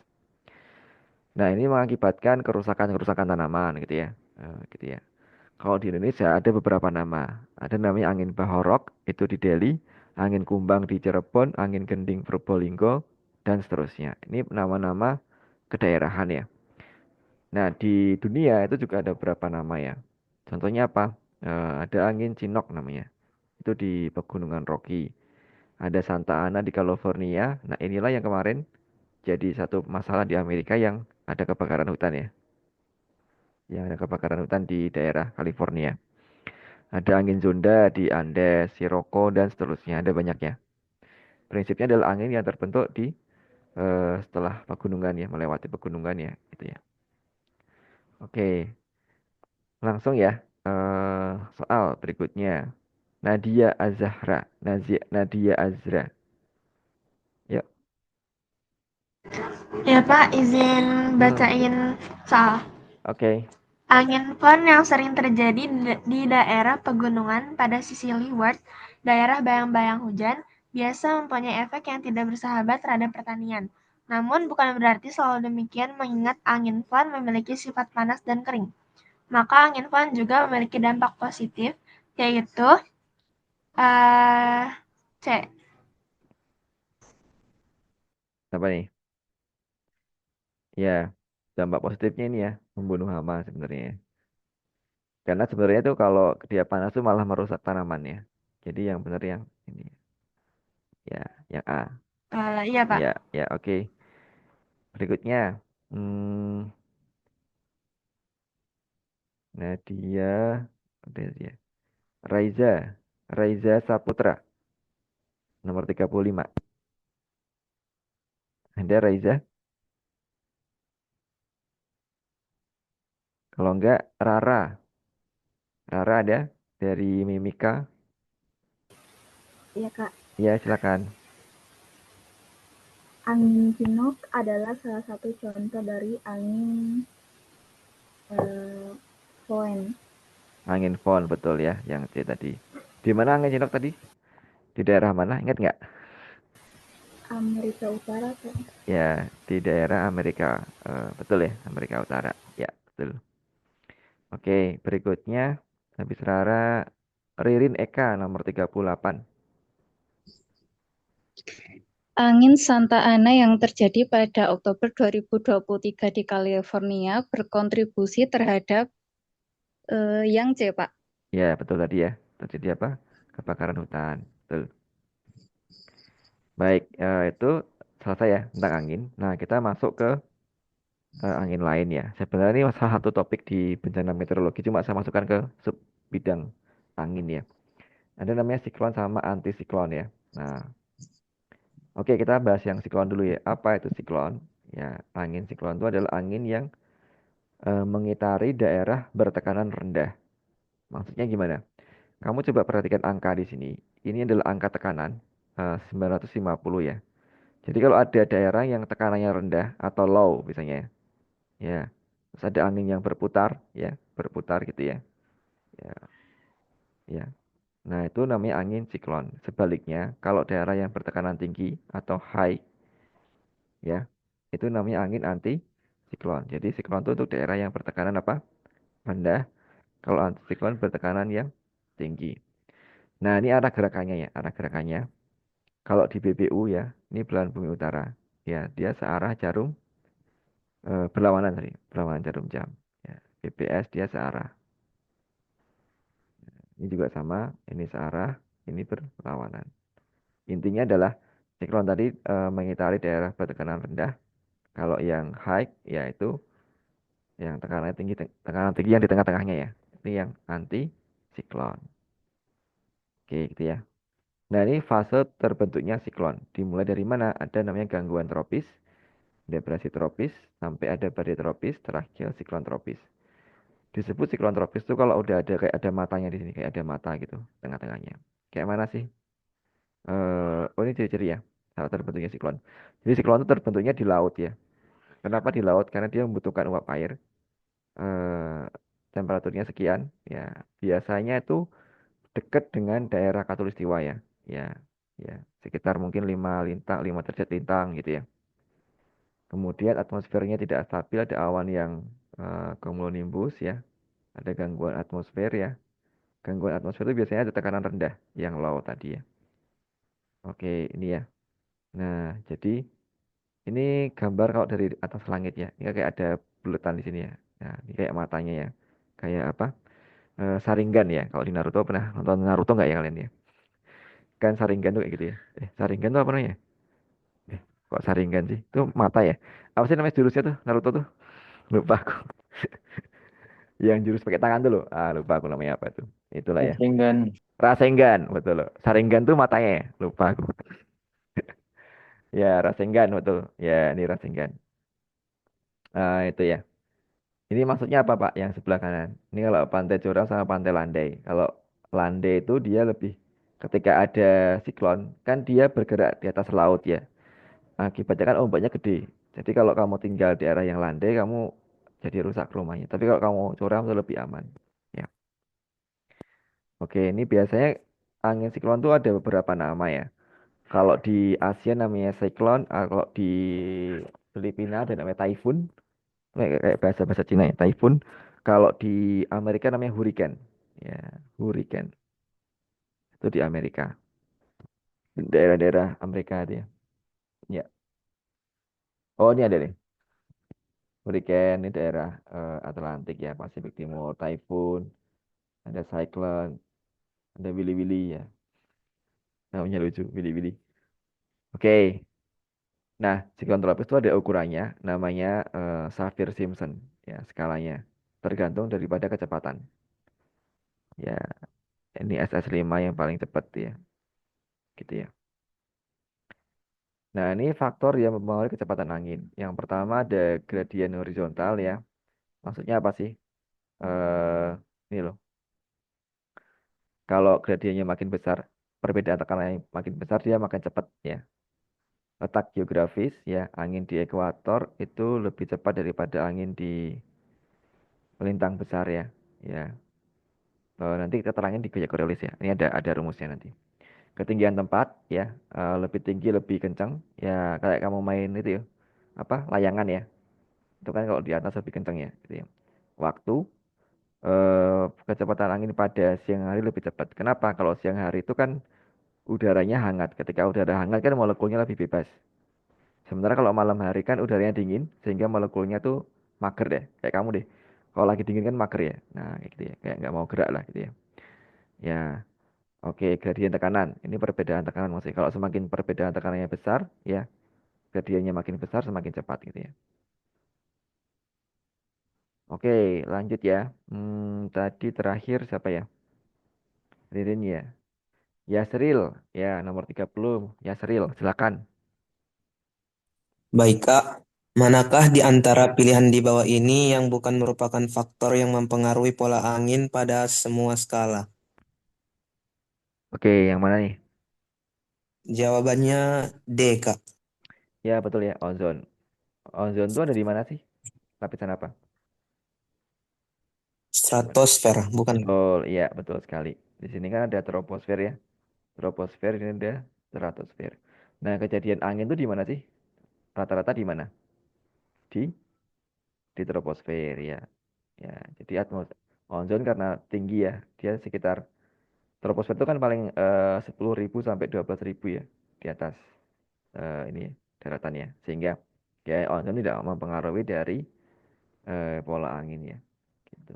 Nah, ini mengakibatkan kerusakan-kerusakan tanaman gitu ya. Gitu ya. Kalau di Indonesia ada beberapa nama. Ada namanya angin Bahorok, itu di Delhi. Angin Kumbang di Cirebon. Angin Gending Probolinggo. Dan seterusnya. Ini nama-nama kedaerahan ya. Nah, di dunia itu juga ada beberapa nama ya. Contohnya apa? Ada angin Chinook namanya. Itu di Pegunungan Rocky. Ada Santa Ana di California. Nah, inilah yang kemarin jadi satu masalah di Amerika yang ada kebakaran hutan ya. Yang ada kebakaran hutan di daerah California. Ada angin Zonda di Andes, Sirocco, dan seterusnya. Ada banyak ya. Prinsipnya adalah angin yang terbentuk di setelah pegunungan ya, melewati pegunungan ya, gitu ya. Oke, langsung ya. Soal berikutnya. Nadia Azahra. Nadia Azra. Yuk. Ya Pak, izin bacain soal. Oke. Angin fon yang sering terjadi di daerah pegunungan pada sisi leeward, daerah bayang-bayang hujan, biasa mempunyai efek yang tidak bersahabat terhadap pertanian. Namun bukan berarti selalu demikian mengingat angin fon memiliki sifat panas dan kering. Maka angin fon juga memiliki dampak positif, yaitu C. Apa nih? Ya, dampak positifnya ini ya, membunuh hama sebenarnya. Karena sebenarnya tuh kalau dia panas tuh malah merusak tanaman ya. Jadi yang benar yang ini. Ya, yang A. Iya Pak. Ya, ya, oke. Berikutnya. Nadia. Udah ya. Raiza Saputra. Nomor 35. Ada Raiza? Kalau enggak, Rara. Rara ada dari Mimika. Iya Kak, Ya, silakan. angin Chinook adalah salah satu contoh dari angin foen. Angin Fon, betul ya, yang C tadi. Di mana angin Chinook tadi? Di daerah mana? Ingat nggak? Amerika Utara Kak. Ya, di daerah Amerika. Betul ya, Amerika Utara. Ya, betul. Oke, berikutnya. Habis Rara, Ririn Eka, nomor 38. Angin Santa Ana yang terjadi pada Oktober 2023 di California berkontribusi terhadap Yang C, Pak. Ya, betul tadi ya. Terjadi apa? Kebakaran hutan. Betul. Baik, itu selesai ya tentang angin. Nah, kita masuk ke angin lain ya. Sebenarnya ini salah satu topik di bencana meteorologi, cuma saya masukkan ke sub bidang angin ya. Ada namanya siklon sama antisiklon ya. Nah, oke kita bahas yang siklon dulu ya. Apa itu siklon? Ya, angin siklon itu adalah angin yang mengitari daerah bertekanan rendah. Maksudnya gimana? Kamu coba perhatikan angka di sini. Ini adalah angka tekanan 950 ya. Jadi kalau ada daerah yang tekanannya rendah atau low misalnya, ya, terus ada angin yang berputar, ya, berputar gitu ya, ya, ya. Nah itu namanya angin siklon. Sebaliknya, kalau daerah yang bertekanan tinggi atau high, ya, itu namanya angin anti siklon. Jadi siklon itu untuk daerah yang bertekanan apa? Rendah. Kalau anti siklon bertekanan yang tinggi. Nah ini arah gerakannya ya, arah gerakannya. Kalau di BBU ya, ini belahan bumi utara. Ya, dia searah jarum berlawanan tadi, berlawanan jarum jam. Ya, BPS dia searah. Ini juga sama, ini searah, ini berlawanan. Intinya adalah siklon tadi mengitari daerah bertekanan rendah. Kalau yang high yaitu yang tekanan tinggi yang di tengah-tengahnya ya. Ini yang anti siklon. Oke, gitu ya. Nah, ini fase terbentuknya siklon. Dimulai dari mana? Ada namanya gangguan tropis, depresi tropis, sampai ada badai tropis, terakhir siklon tropis. Disebut siklon tropis itu kalau udah ada kayak ada matanya di sini, kayak ada mata gitu tengah-tengahnya. Kayak mana sih? Oh ini ciri-ciri ya, saat terbentuknya siklon. Jadi siklon itu terbentuknya di laut ya. Kenapa di laut? Karena dia membutuhkan uap air. Eh, temperaturnya sekian, ya. Biasanya itu dekat dengan daerah khatulistiwa ya. Ya, ya. Sekitar mungkin 5 lintang, 5 derajat lintang gitu ya. Kemudian atmosfernya tidak stabil, ada awan yang cumulonimbus ya. Ada gangguan atmosfer ya. Gangguan atmosfer itu biasanya ada tekanan rendah yang low tadi ya. Oke, ini ya. Nah, jadi ini gambar kalau dari atas langit ya. Ini kayak ada bulatan di sini ya. Nah, ini kayak matanya ya. Kayak apa? Sharingan ya. Kalau di Naruto pernah nonton Naruto nggak ya kalian ya? Kan Sharingan tuh kayak gitu ya. Sharingan tuh apa namanya? Kok Sharingan sih? Itu mata ya. Apa sih namanya jurusnya tuh Naruto tuh? Lupa aku. Yang jurus pakai tangan tuh loh. Ah, lupa aku namanya apa tuh. Itulah ya. Rasengan. Rasengan, betul loh. Sharingan tuh matanya ya. Lupa aku. Ya, Rasengan betul. Ya, ini Rasengan. Ah, itu ya. Ini maksudnya apa, Pak? Yang sebelah kanan. Ini kalau Pantai Curang sama Pantai Landai. Kalau Landai itu dia lebih ketika ada siklon, kan dia bergerak di atas laut ya. Akibatnya kan ombaknya gede. Jadi kalau kamu tinggal di area yang landai, kamu jadi rusak rumahnya. Tapi kalau kamu Curang itu lebih aman. Ya. Oke, ini biasanya angin siklon itu ada beberapa nama ya. Kalau di Asia namanya siklon, kalau di Filipina ada namanya typhoon. Kayak bahasa-bahasa Cina ya, typhoon. Kalau di Amerika namanya hurricane. Ya, hurricane. Itu di Amerika. Daerah-daerah Amerika itu ya. Ya. Oh, ini ada nih. Hurricane ini daerah Atlantik ya, Pasifik Timur, typhoon, ada cyclone, ada willy-willy ya. Namanya lucu, willy-willy. Oke. Nah, siklon tropis itu ada ukurannya, namanya Saffir-Simpson ya, skalanya. Tergantung daripada kecepatan. Ya, ini SS5 yang paling cepat ya. Gitu ya. Nah, ini faktor yang mempengaruhi kecepatan angin. Yang pertama ada gradien horizontal ya. Maksudnya apa sih? Eh, ini loh. Kalau gradiennya makin besar, perbedaan tekanan yang makin besar, dia makin cepat ya. Letak geografis ya, angin di ekuator itu lebih cepat daripada angin di lintang besar ya. Ya, nanti keterangan di Gaya Korelis ya. Ini ada rumusnya nanti. Ketinggian tempat ya, lebih tinggi lebih kencang ya, kayak kamu main itu ya. Apa? Layangan ya. Itu kan kalau di atas lebih kencang ya, gitu ya. Waktu kecepatan angin pada siang hari lebih cepat. Kenapa? Kalau siang hari itu kan udaranya hangat. Ketika udara hangat kan molekulnya lebih bebas. Sementara kalau malam hari kan udaranya dingin sehingga molekulnya tuh mager deh. Kayak kamu deh. Kalau lagi dingin kan mager ya. Nah, kayak gitu ya. Kayak nggak mau gerak lah gitu ya. Ya, oke, gradien tekanan. Ini perbedaan tekanan maksudnya. Kalau semakin perbedaan tekanannya besar, ya gradiennya makin besar semakin cepat gitu ya. Oke, lanjut ya. Tadi terakhir siapa ya? Ririn ya. Yasril, ya nomor 30. Yasril, silakan. Baik, Kak. Manakah di antara pilihan di bawah ini yang bukan merupakan faktor yang mempengaruhi pola angin pada semua skala? Oke, yang mana nih? Jawabannya D, Kak. Ya, betul ya, ozon. Ozon itu ada di mana sih? Lapisan apa? Stratosfer, bukan? Betul, iya, betul sekali. Di sini kan ada troposfer ya. Troposfer ini ada stratosfer. Nah, kejadian angin itu di mana sih? Rata-rata di mana? Di troposfer ya. Ya, jadi ozon karena tinggi ya. Dia sekitar troposfer itu kan paling 10.000 sampai 12.000 ya di atas ini ya, daratannya. Sehingga ya ozon tidak mempengaruhi dari pola angin ya. Gitu.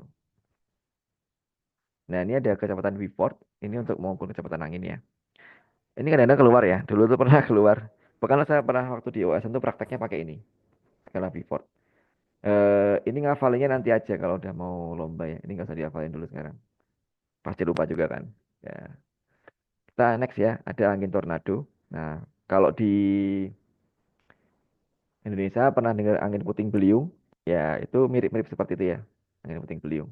Nah, ini ada kecepatan Beaufort. Ini untuk mengukur kecepatan angin ya. Ini kadang-kadang keluar ya. Dulu tuh pernah keluar. Bahkan saya pernah waktu di OSN tuh prakteknya pakai ini. Skala Beaufort. Ini ngafalinnya nanti aja kalau udah mau lomba ya. Ini nggak usah dihafalin dulu sekarang. Pasti lupa juga kan. Ya. Kita next ya. Ada angin tornado. Nah, kalau di Indonesia pernah dengar angin puting beliung? Ya, itu mirip-mirip seperti itu ya. Angin puting beliung.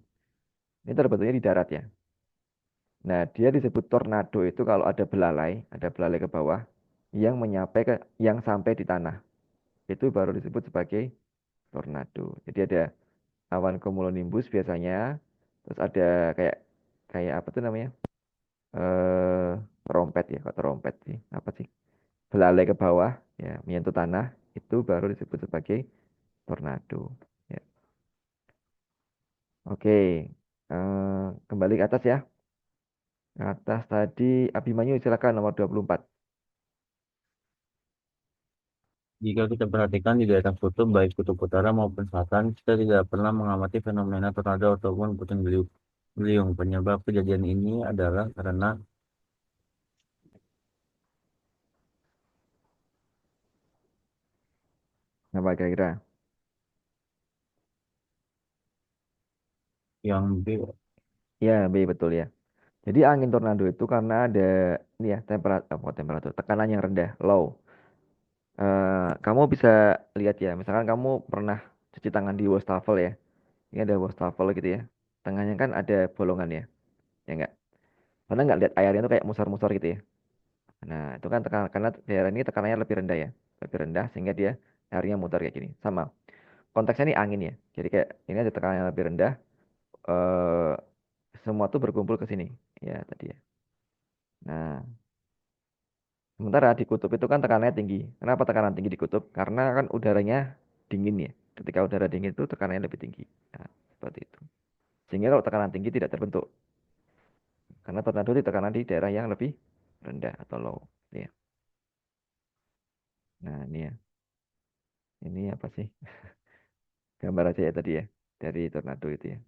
Ini terbentuknya di darat ya. Nah, dia disebut tornado itu kalau ada belalai ke bawah yang sampai di tanah. Itu baru disebut sebagai tornado. Jadi ada awan cumulonimbus biasanya, terus ada kayak kayak apa tuh namanya? Eh, Trompet ya, kok trompet sih? Apa sih? Belalai ke bawah, ya, menyentuh tanah, itu baru disebut sebagai tornado. Ya. Oke, kembali ke atas ya. Ke atas tadi Abimanyu silakan nomor 24. Jika kita perhatikan di daerah kutub, baik kutub utara maupun selatan, kita tidak pernah mengamati fenomena tornado ataupun puting beliung. Penyebab kejadian ini adalah karena Apa kira-kira? yang B, Ya, B betul ya. Jadi angin tornado itu karena ada ini ya temperatur tekanan yang rendah, low. Kamu bisa lihat ya, misalkan kamu pernah cuci tangan di wastafel ya. Ini ada wastafel gitu ya. Tengahnya kan ada bolongan ya. Ya enggak? Pernah nggak lihat airnya itu kayak musar-musar gitu ya? Nah, itu kan karena daerah ini tekanannya lebih rendah ya. Lebih rendah sehingga dia airnya mutar kayak gini. Sama. Konteksnya ini angin ya. Jadi kayak ini ada tekanan yang lebih rendah. eh Semua tuh berkumpul ke sini. Ya, tadi ya. Nah, sementara di kutub itu kan tekanannya tinggi. Kenapa tekanan tinggi di kutub? Karena kan udaranya dingin ya. Ketika udara dingin itu tekanannya lebih tinggi. Nah, seperti itu. Sehingga kalau tekanan tinggi tidak terbentuk. Karena tornado di tekanan di daerah yang lebih rendah atau low. Ya. Nah, ini ya. Ini apa sih? Gambar aja ya tadi ya. Dari tornado itu ya.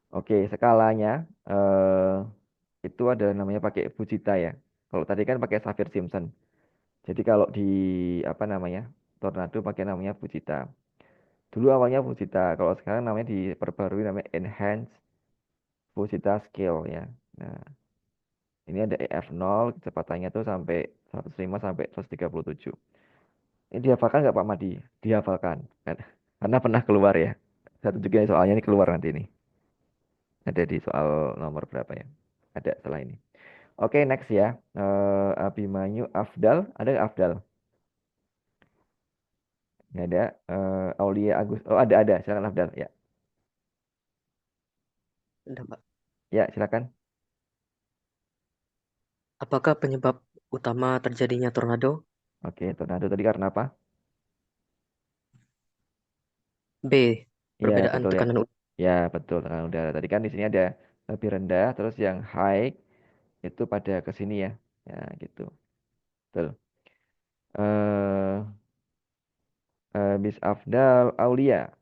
Oke, skalanya itu ada namanya pakai Fujita ya. Kalau tadi kan pakai Saffir-Simpson. Jadi kalau di apa namanya? Tornado pakai namanya Fujita. Dulu awalnya Fujita, kalau sekarang namanya diperbarui namanya Enhanced Fujita Scale ya. Nah, ini ada EF0, kecepatannya tuh sampai 105 sampai 137. Ini dihafalkan nggak Pak Madi? Dihafalkan. Karena pernah keluar ya. Saya tunjukin soalnya ini keluar nanti nih. Ada di soal nomor berapa ya? Ada setelah ini. Oke, next ya. Abimanyu Afdal. Ada nggak Afdal? Nggak ada. Aulia Agus. Oh, ada. Silakan Afdal. Ya, Ada, Pak. ya silakan. Apakah penyebab utama terjadinya tornado? Oke, tornado tadi karena apa? B. Iya, Perbedaan betul ya. tekanan udara. Ya, betul. Tekanan udara. Tadi kan di sini ada lebih rendah, terus yang high itu pada ke sini ya. Ya, gitu. Betul. Eh Bis Afdal Aulia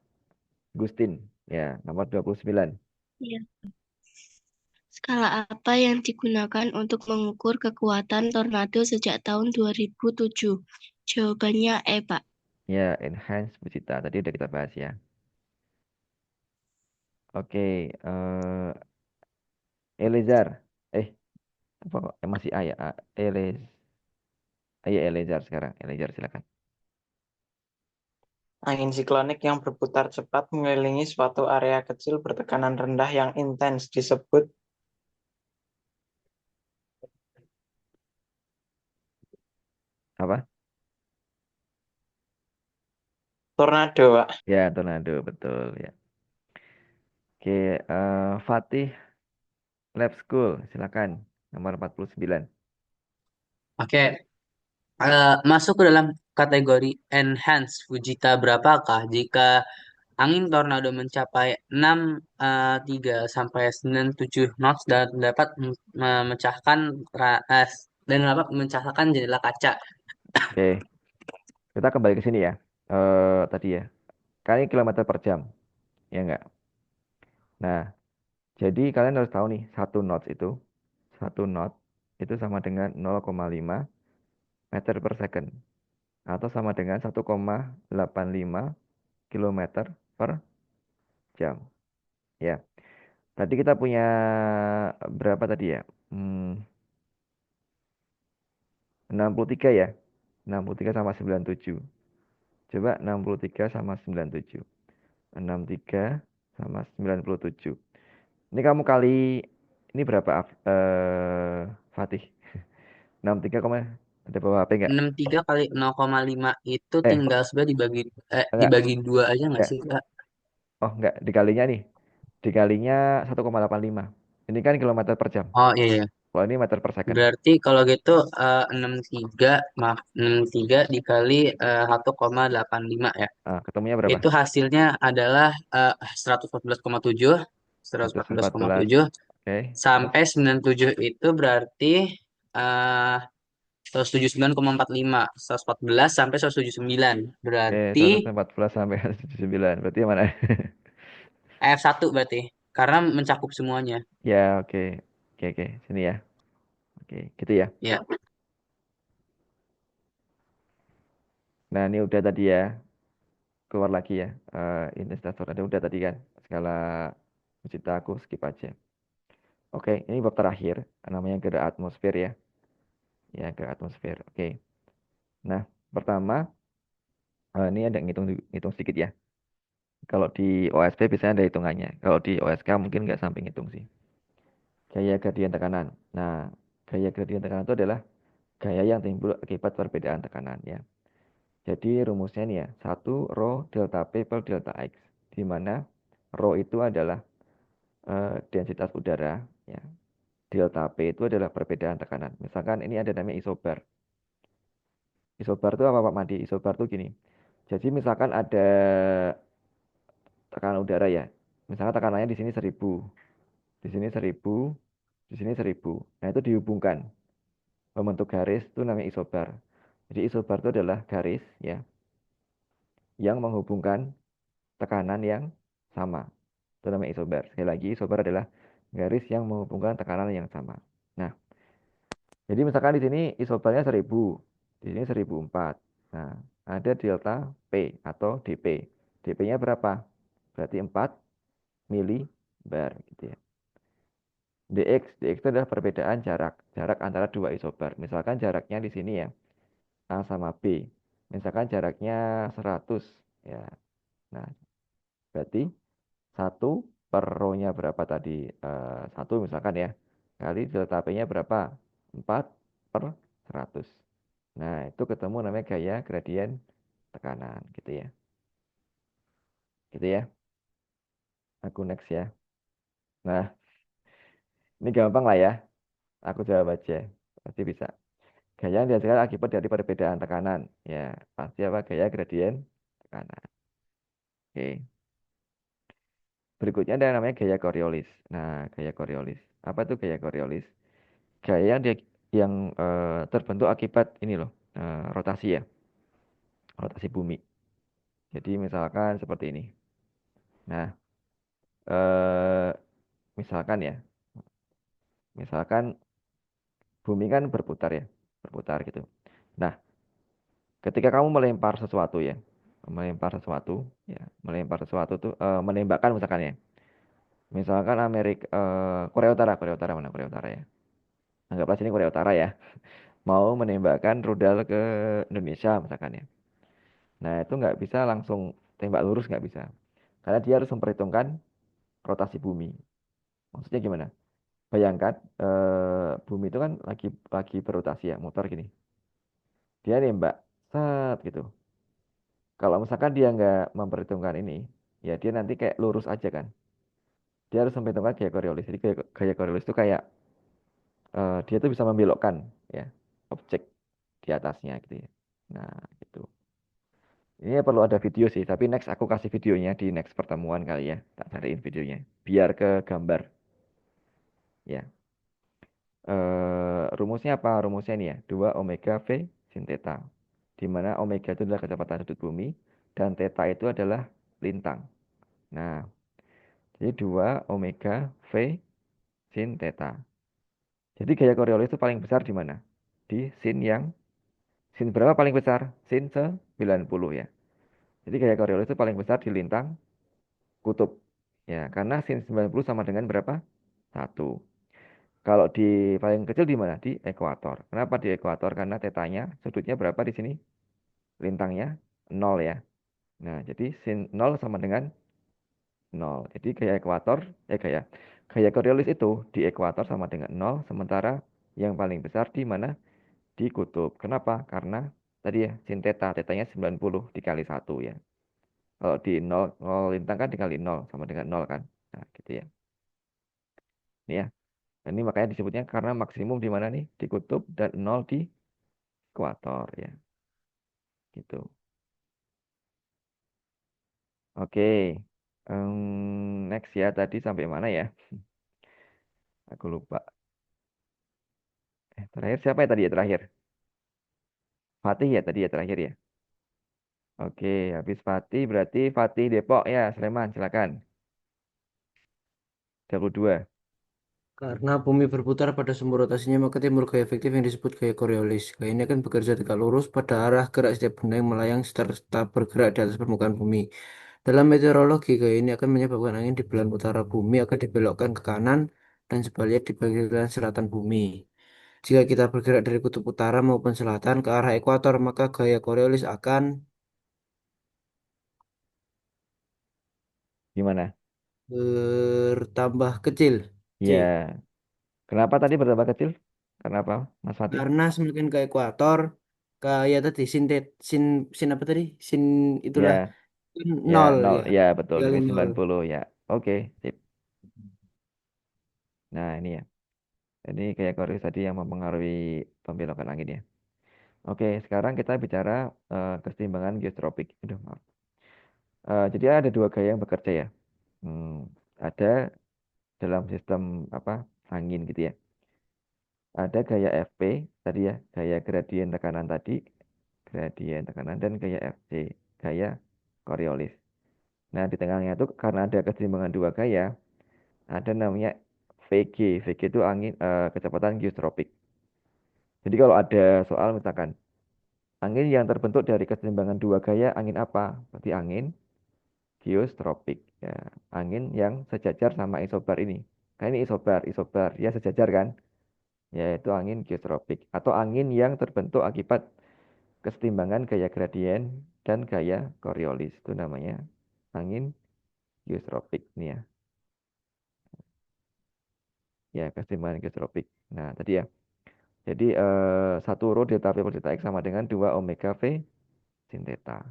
Gustin. Ya, nomor 29. Iya. Skala apa yang digunakan untuk mengukur kekuatan tornado sejak tahun 2007? Jawabannya E, Pak. Ya, enhance Bu Cita. Tadi udah kita bahas ya. Oke, Elezar. Apa kok? Masih A ya? Ya, Elezar sekarang. Elezar silakan. Angin siklonik yang berputar cepat mengelilingi suatu area kecil bertekanan rendah yang intens disebut Apa? tornado, Pak. Ya, tornado, betul ya. Oke, Fatih Lab School, silakan. Nomor 49. Oke, masuk ke dalam kategori enhance Fujita berapakah jika angin tornado mencapai 6,3 sampai 97 knots dan dapat memecahkan jendela kaca. Oke, kita kembali ke sini ya. Tadi ya, kali kilometer per jam, ya enggak? Nah, jadi kalian harus tahu nih, satu knot itu sama dengan 0,5 meter per second atau sama dengan 1,85 kilometer per jam. Ya, tadi kita punya berapa tadi ya? 63 ya. 63 sama 97. Coba 63 sama 97. 63 sama 97. Ini kamu kali ini berapa Fatih? 63 ada bawa HP enggak? 63 kali 0,5 itu Eh, tinggal sebenarnya enggak. dibagi dua aja nggak Enggak. sih, Kak? Oh, enggak, dikalinya nih. Dikalinya 1,85. Ini kan kilometer per jam. Oh iya, iya. Kalau ini meter per second. Berarti kalau gitu 63 dikali 1,85 ya. Ah, ketemunya berapa? Itu hasilnya adalah 114,7 114. 114,7 Oke. sampai 97 itu berarti eh 179,45 114 sampai 179 Oke, berarti 114 sampai 179. Berarti yang mana? F1 berarti karena mencakup semuanya. Ya, oke. Oke. Sini ya. Oke, gitu ya. Ya. Nah, ini udah tadi ya. Keluar lagi ya. Intensitas tornado udah tadi kan. Skala Fujita aku skip aja. Oke, ini bab terakhir. Namanya gerak atmosfer ya. Ya, gerak atmosfer. Oke. Nah, pertama, ini ada ngitung sedikit ya. Kalau di OSP biasanya ada hitungannya. Kalau di OSK mungkin nggak sampai ngitung sih. Gaya gradien tekanan. Nah, gaya gradien tekanan itu adalah gaya yang timbul akibat perbedaan tekanan ya. Jadi rumusnya nih ya, 1 rho delta P per delta X. Di mana rho itu adalah densitas udara ya. Delta P itu adalah perbedaan tekanan. Misalkan ini ada namanya isobar. Isobar itu apa Pak Madi? Isobar itu gini. Jadi misalkan ada tekanan udara ya. Misalkan tekanannya di sini 1000, di sini 1000, di sini 1000. Nah, itu dihubungkan membentuk garis itu namanya isobar. Jadi isobar itu adalah garis ya yang menghubungkan tekanan yang sama. Itu namanya isobar. Sekali lagi, isobar adalah garis yang menghubungkan tekanan yang sama. Nah, jadi misalkan di sini isobarnya 1000, di sini 1004. Nah, ada delta P atau dP. dP-nya berapa? Berarti 4 milibar gitu ya. dx itu adalah perbedaan jarak antara dua isobar. Misalkan jaraknya di sini ya, A sama B. Misalkan jaraknya 100 ya. Nah, berarti 1 per rho-nya berapa tadi? 1 misalkan ya. Kali delta P-nya berapa? 4 per 100. Nah, itu ketemu namanya gaya gradien tekanan gitu ya. Gitu ya. Aku next ya. Nah, ini gampang lah ya. Aku jawab aja. Pasti bisa. Gaya yang dihasilkan akibat dari perbedaan tekanan. Ya, pasti apa? Gaya gradien tekanan. Oke. Berikutnya ada yang namanya gaya Coriolis. Nah, gaya Coriolis. Apa itu gaya Coriolis? Gaya yang terbentuk akibat ini loh, rotasi ya. Rotasi bumi. Jadi misalkan seperti ini. Nah, eh, misalkan ya, misalkan bumi kan berputar ya, berputar gitu. Nah, ketika kamu melempar sesuatu ya, melempar sesuatu, ya, melempar sesuatu tuh, menembakkan misalkan ya, misalkan Korea Utara mana Korea Utara ya, anggaplah sini Korea Utara ya, mau menembakkan rudal ke Indonesia misalkan ya. Nah, itu nggak bisa langsung tembak lurus nggak bisa, karena dia harus memperhitungkan rotasi bumi. Maksudnya gimana? Bayangkan bumi itu kan lagi berotasi ya, muter gini. Dia nembak, set gitu. Kalau misalkan dia nggak memperhitungkan ini, ya dia nanti kayak lurus aja kan. Dia harus memperhitungkan gaya Coriolis. Jadi gaya Coriolis itu kayak dia tuh bisa membelokkan ya objek di atasnya gitu ya. Nah, gitu. Ini perlu ada video sih, tapi next aku kasih videonya di next pertemuan kali ya. Tak cariin videonya. Biar ke gambar. Ya. Rumusnya apa? Rumusnya ini ya. 2 omega V sin theta. Di mana omega itu adalah kecepatan sudut bumi dan theta itu adalah lintang. Nah, jadi 2 omega V sin theta. Jadi gaya Coriolis itu paling besar di mana? Di sin berapa paling besar? Sin 90 ya. Jadi gaya Coriolis itu paling besar di lintang kutub. Ya, karena sin 90 sama dengan berapa? 1. Kalau di paling kecil di mana? Di ekuator. Kenapa di ekuator? Karena tetanya sudutnya berapa di sini? Lintangnya 0 ya. Nah, jadi sin 0 sama dengan 0. Jadi gaya ekuator, gaya Coriolis itu di ekuator sama dengan 0, sementara yang paling besar di mana? Di kutub. Kenapa? Karena tadi ya, sin theta, tetanya 90 dikali 1 ya. Kalau di 0, 0 lintang kan dikali 0 sama dengan 0 kan. Nah, gitu ya. Ini ya. Nah, ini makanya disebutnya karena maksimum di mana nih? Di kutub dan 0 di ekuator ya. Gitu. Oke. Next ya, tadi sampai mana ya? Aku lupa. Terakhir siapa ya tadi ya terakhir? Fatih ya tadi ya terakhir ya. Oke, habis Fatih berarti Fatih Depok ya, Sleman, silakan. 22. Karena bumi berputar pada sumber rotasinya, maka timbul gaya efektif yang disebut gaya Coriolis. Gaya ini akan bekerja tegak lurus pada arah gerak setiap benda yang melayang serta bergerak di atas permukaan bumi. Dalam meteorologi, gaya ini akan menyebabkan angin di belahan utara bumi akan dibelokkan ke kanan dan sebaliknya di bagian selatan bumi. Jika kita bergerak dari kutub utara maupun selatan ke arah ekuator, maka gaya Coriolis akan Gimana? bertambah kecil. C. Ya, kenapa tadi bertambah kecil? Kenapa, Mas Fatih? Karena semakin ke ekuator, kayak tadi sin sin apa tadi? Sin Ya, itulah kan ya nol 0. ya. Ya, betul. Dikali Sin nol. 90 ya. Oke, sip. Nah, ini ya. Ini kayak Coriolis tadi yang mempengaruhi pembelokan angin ya. Oke, sekarang kita bicara keseimbangan geostropik. Aduh, maaf. Jadi ada dua gaya yang bekerja ya. Ada dalam sistem apa angin gitu ya. Ada gaya FP tadi ya, gaya gradien tekanan tadi, gradien tekanan dan gaya FC, gaya Coriolis. Nah, di tengahnya itu karena ada keseimbangan dua gaya, ada namanya VG. VG itu angin kecepatan geostropik. Jadi kalau ada soal misalkan angin yang terbentuk dari keseimbangan dua gaya angin apa? Berarti angin geostropik ya, angin yang sejajar sama isobar ini. Kan ini isobar ya sejajar kan? Yaitu angin geostropik atau angin yang terbentuk akibat kesetimbangan gaya gradien dan gaya Coriolis. Itu namanya angin geostropik nih ya. Ya, kesetimbangan geostropik. Nah, tadi ya. Jadi 1 rho delta V per delta X sama dengan 2 omega V sin theta.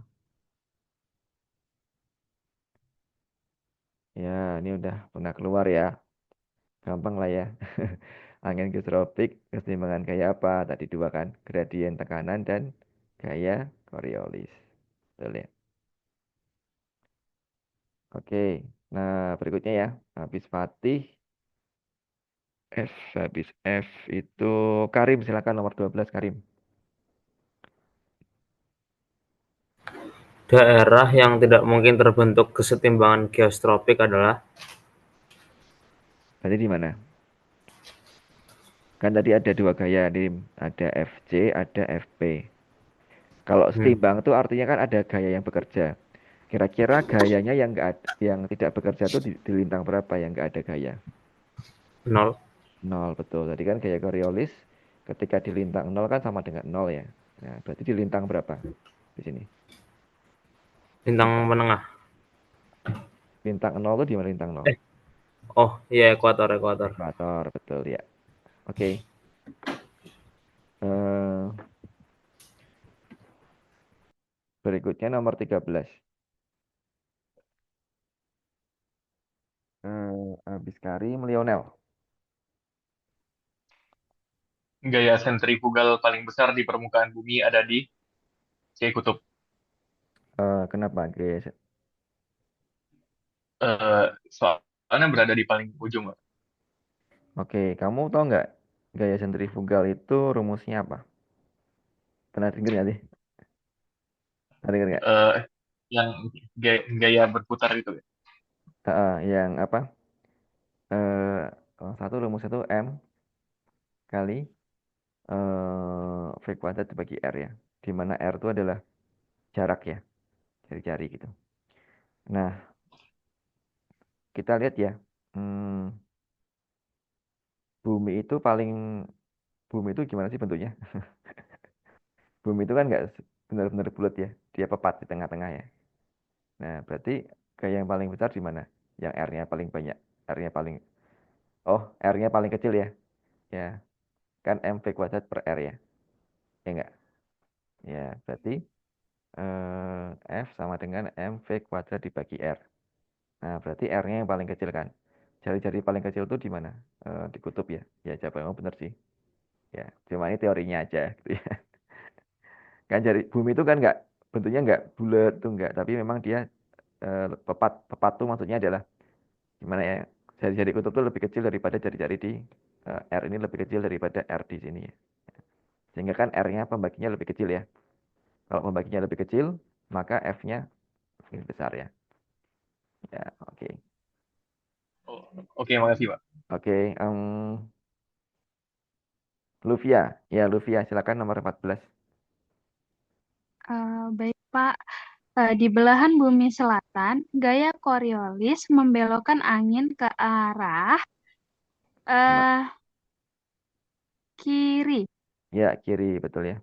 Ya, ini udah pernah keluar ya. Gampang lah ya. Angin geostropik kesetimbangan gaya apa? Tadi dua kan, gradien tekanan dan gaya Coriolis. Betul ya. Oke. Nah, berikutnya ya. Habis Fatih, habis F itu Karim, silakan nomor 12 Karim. Daerah yang tidak mungkin terbentuk kesetimbangan geostropik adalah Berarti di mana? Kan tadi ada dua gaya, Dim. Ada FC, ada FP. Kalau setimbang itu artinya kan ada gaya yang bekerja. Kira-kira gayanya yang yang tidak bekerja itu di lintang berapa yang nggak ada gaya? 0. 0, betul. Tadi kan gaya Coriolis ketika di lintang 0 kan sama dengan 0 ya. Nah, berarti di lintang berapa di sini? Lintang menengah. Lintang 0 itu di mana lintang 0? Oh, iya ekuator. Ekuator, betul ya. Oke. Berikutnya nomor 13. Abiskari Lionel. Gaya sentrifugal paling besar di permukaan bumi ada di C kutub. Kenapa gaya? Soalnya berada di paling ujung. Oke, kamu tahu nggak gaya sentrifugal itu rumusnya apa? Pernah dengar nggak sih? Pernah dengar nggak? Yang gaya berputar itu. Yang apa? Satu rumusnya itu M kali V kuadrat dibagi R ya. Di mana R itu adalah jarak ya. Jari-jari gitu. Nah, kita lihat ya. Bumi itu gimana sih bentuknya? Bumi itu kan nggak benar-benar bulat ya. Dia pepat di tengah-tengah ya. Nah, berarti gaya yang paling besar di mana? Yang R-nya paling banyak. R-nya paling kecil ya. Ya, kan MV kuadrat per R ya. Ya enggak? Ya, berarti F sama dengan MV kuadrat dibagi R. Nah, berarti R-nya yang paling kecil kan. Jari-jari paling kecil itu di mana? Di kutub ya. Ya, jawabannya benar sih. Ya, cuma ini teorinya aja gitu ya. Kan bumi itu kan nggak bentuknya nggak bulat tuh nggak, tapi memang dia pepat tuh maksudnya adalah gimana ya? Jari-jari kutub tuh lebih kecil daripada jari-jari di R ini lebih kecil daripada R di sini ya. Sehingga kan R-nya pembaginya lebih kecil ya. Kalau pembaginya lebih kecil, maka F-nya lebih besar ya. Ya, oke. Oke, makasih, Pak. Oke, Luvia. Ya, Luvia, silakan nomor 14. Baik, Pak. Di belahan bumi selatan, gaya Coriolis membelokkan angin ke arah kiri. Ya, kiri, betul ya.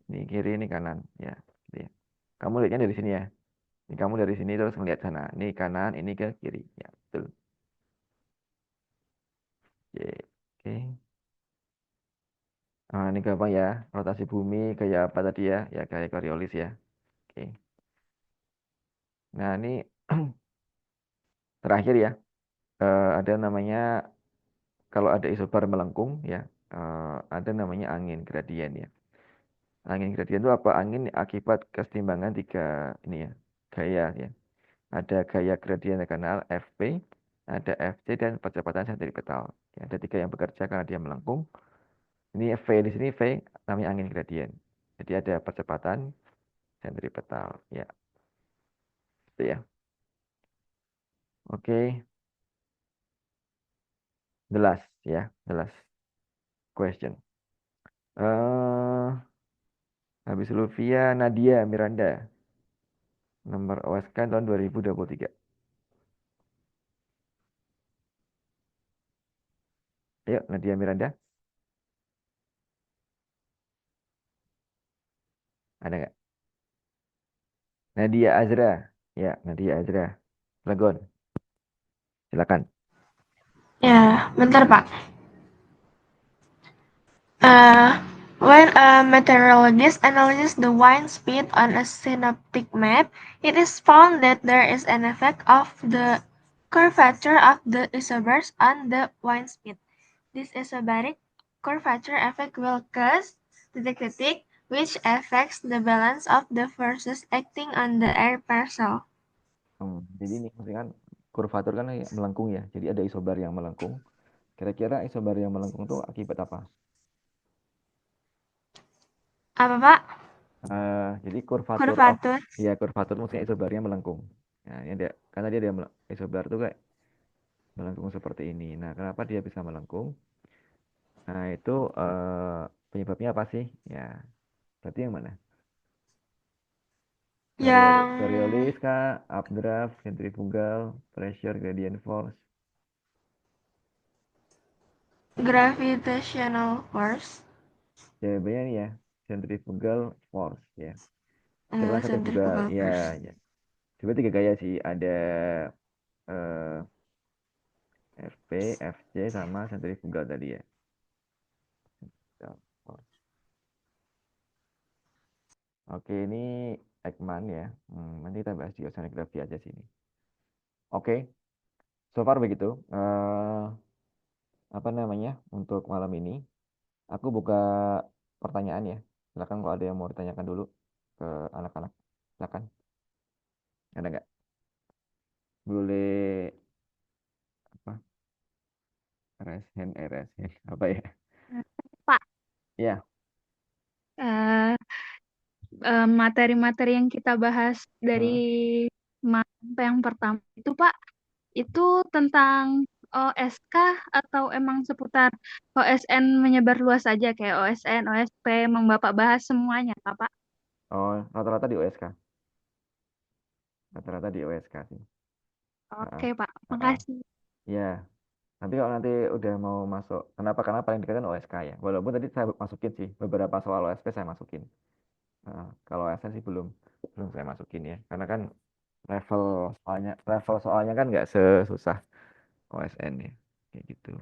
Ini kiri, ini kanan. Ya, gitu ya. Kamu lihatnya dari sini ya. Ini kamu dari sini terus melihat sana. Ini kanan, ini ke kiri. Ya, betul. Oke. Ini gampang ya. Rotasi bumi kayak apa tadi ya? Ya, kayak Coriolis ya. Oke. Nah, ini terakhir ya. Ada namanya, kalau ada isobar melengkung ya, ada namanya angin gradien ya. Angin gradien itu apa? Angin akibat kesetimbangan tiga ini ya, gaya ya. Ada gaya gradien terkenal Fp, ada Fc dan percepatan sentripetal. Ya, ada tiga yang bekerja karena dia melengkung. Ini V di sini V namanya angin gradien. Jadi ada percepatan sentripetal. Ya, itu ya. Oke, the last ya, the last question. Habis Luvia, Nadia Miranda. Nomor OSK tahun 2023. Ayo, Nadia Miranda. Ada nggak? Nadia Azra. Ya, Nadia Azra. Legon. Silakan. Ya, bentar Pak. When a meteorologist analyzes the wind speed on a synoptic map, it is found that there is an effect of the curvature of the isobars on the wind speed. This isobaric curvature effect will cause the ecliptic, which affects the balance of the forces acting on the air parcel. Jadi ini maksudnya kan kurvatur kan melengkung ya. Jadi ada isobar yang melengkung. Kira-kira isobar yang melengkung itu akibat apa? Apa Pak? Jadi kurvatur. Kurvatur. Ya, kurvatur maksudnya isobarnya melengkung. Nah, ini ada, karena dia ada isobar tuh kayak melengkung seperti ini. Nah, kenapa dia bisa melengkung? Nah, itu penyebabnya apa sih? Ya, berarti yang mana? Yang Coriolis kah? Updraft, centrifugal, pressure, gradient force. gravitational force. Jawabannya nih ya, centrifugal force ya. Coba centrifugal, Centrifugal ya, force. ya. Coba tiga gaya sih, ada eh, FP, FC, sama centrifugal tadi ya. Centrifugal force. Oke, ini Ekman ya. Nanti kita bahas di oceanografi aja sini. Oke, so far begitu. Apa namanya untuk malam ini? Aku buka pertanyaan ya. Silakan kalau ada yang mau ditanyakan dulu ke anak-anak. Silakan. Ada nggak? Boleh apa? Raise hand, raise hand. Apa ya? Pak, Ya. eh, materi-materi yang kita bahas dari yang pertama itu Pak, itu tentang OSK atau emang seputar OSN menyebar luas saja kayak OSN, OSP, emang Bapak bahas semuanya Pak? Oh, rata-rata di OSK. Rata-rata di OSK sih. Oke Pak, Ha-ha. makasih. Ya. Nanti kalau nanti udah mau masuk, kenapa? Karena paling dekat kan OSK ya. Walaupun tadi saya masukin sih beberapa soal OSP saya masukin. Kalau OSN sih belum belum saya masukin ya. Karena kan level soalnya kan nggak sesusah OSN ya. Kayak gitu.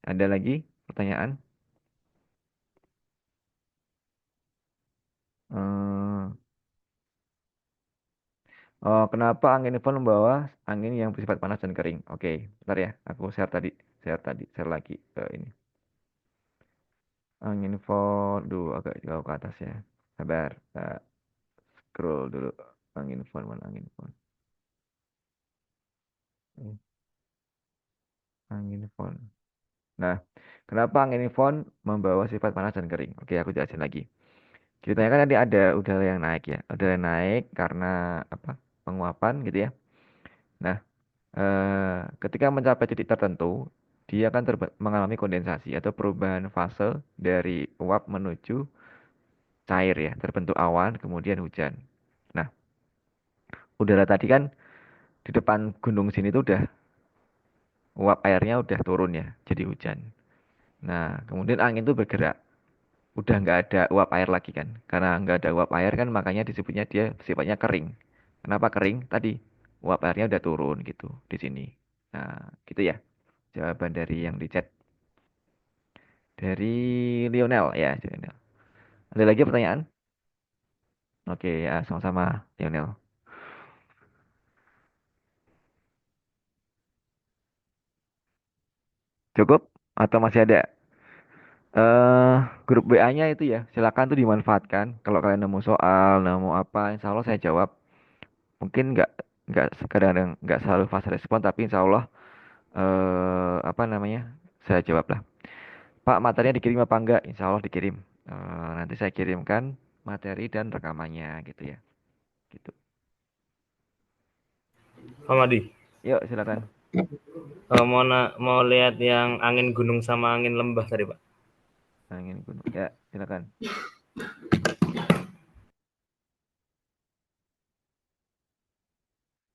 Ada lagi pertanyaan? Hmm, Oh, kenapa angin Yvonne membawa angin yang bersifat panas dan kering? Oke, bentar ya. Aku share lagi ke ini. Angin Yvonne, agak jauh ke atas ya. Sabar, scroll dulu. Angin Yvonne, mana angin Yvonne? Ini, angin Yvonne. Nah, kenapa angin Yvonne membawa sifat panas dan kering? Oke, aku jelasin lagi. Ceritanya kan tadi ada udara yang naik ya. Udara yang naik karena apa? Penguapan gitu ya. Nah, ketika mencapai titik tertentu, dia akan mengalami kondensasi atau perubahan fase dari uap menuju cair ya, terbentuk awan, kemudian hujan. Nah, udara tadi kan di depan gunung sini tuh udah uap airnya udah turun ya, jadi hujan. Nah, kemudian angin tuh bergerak, udah nggak ada uap air lagi kan, karena nggak ada uap air kan, makanya disebutnya dia sifatnya kering. Kenapa kering? Tadi uap airnya udah turun gitu di sini. Nah, gitu ya. Jawaban dari yang di chat. Dari Lionel ya, Lionel. Ada lagi pertanyaan? Oke ya, sama-sama Lionel. Cukup atau masih ada? Grup WA-nya itu ya, silakan tuh dimanfaatkan. Kalau kalian nemu soal, nemu apa, insya Allah saya jawab. Mungkin nggak kadang-kadang nggak selalu fast respon, tapi insya Allah apa namanya, saya jawab lah. Pak, materinya dikirim apa enggak? Insya Allah dikirim. Nanti saya kirimkan materi dan rekamannya gitu ya. Gitu. Pak Madi, Yuk silakan. mau lihat yang angin gunung sama angin lembah tadi Pak. Angin gunung. Ya, silakan.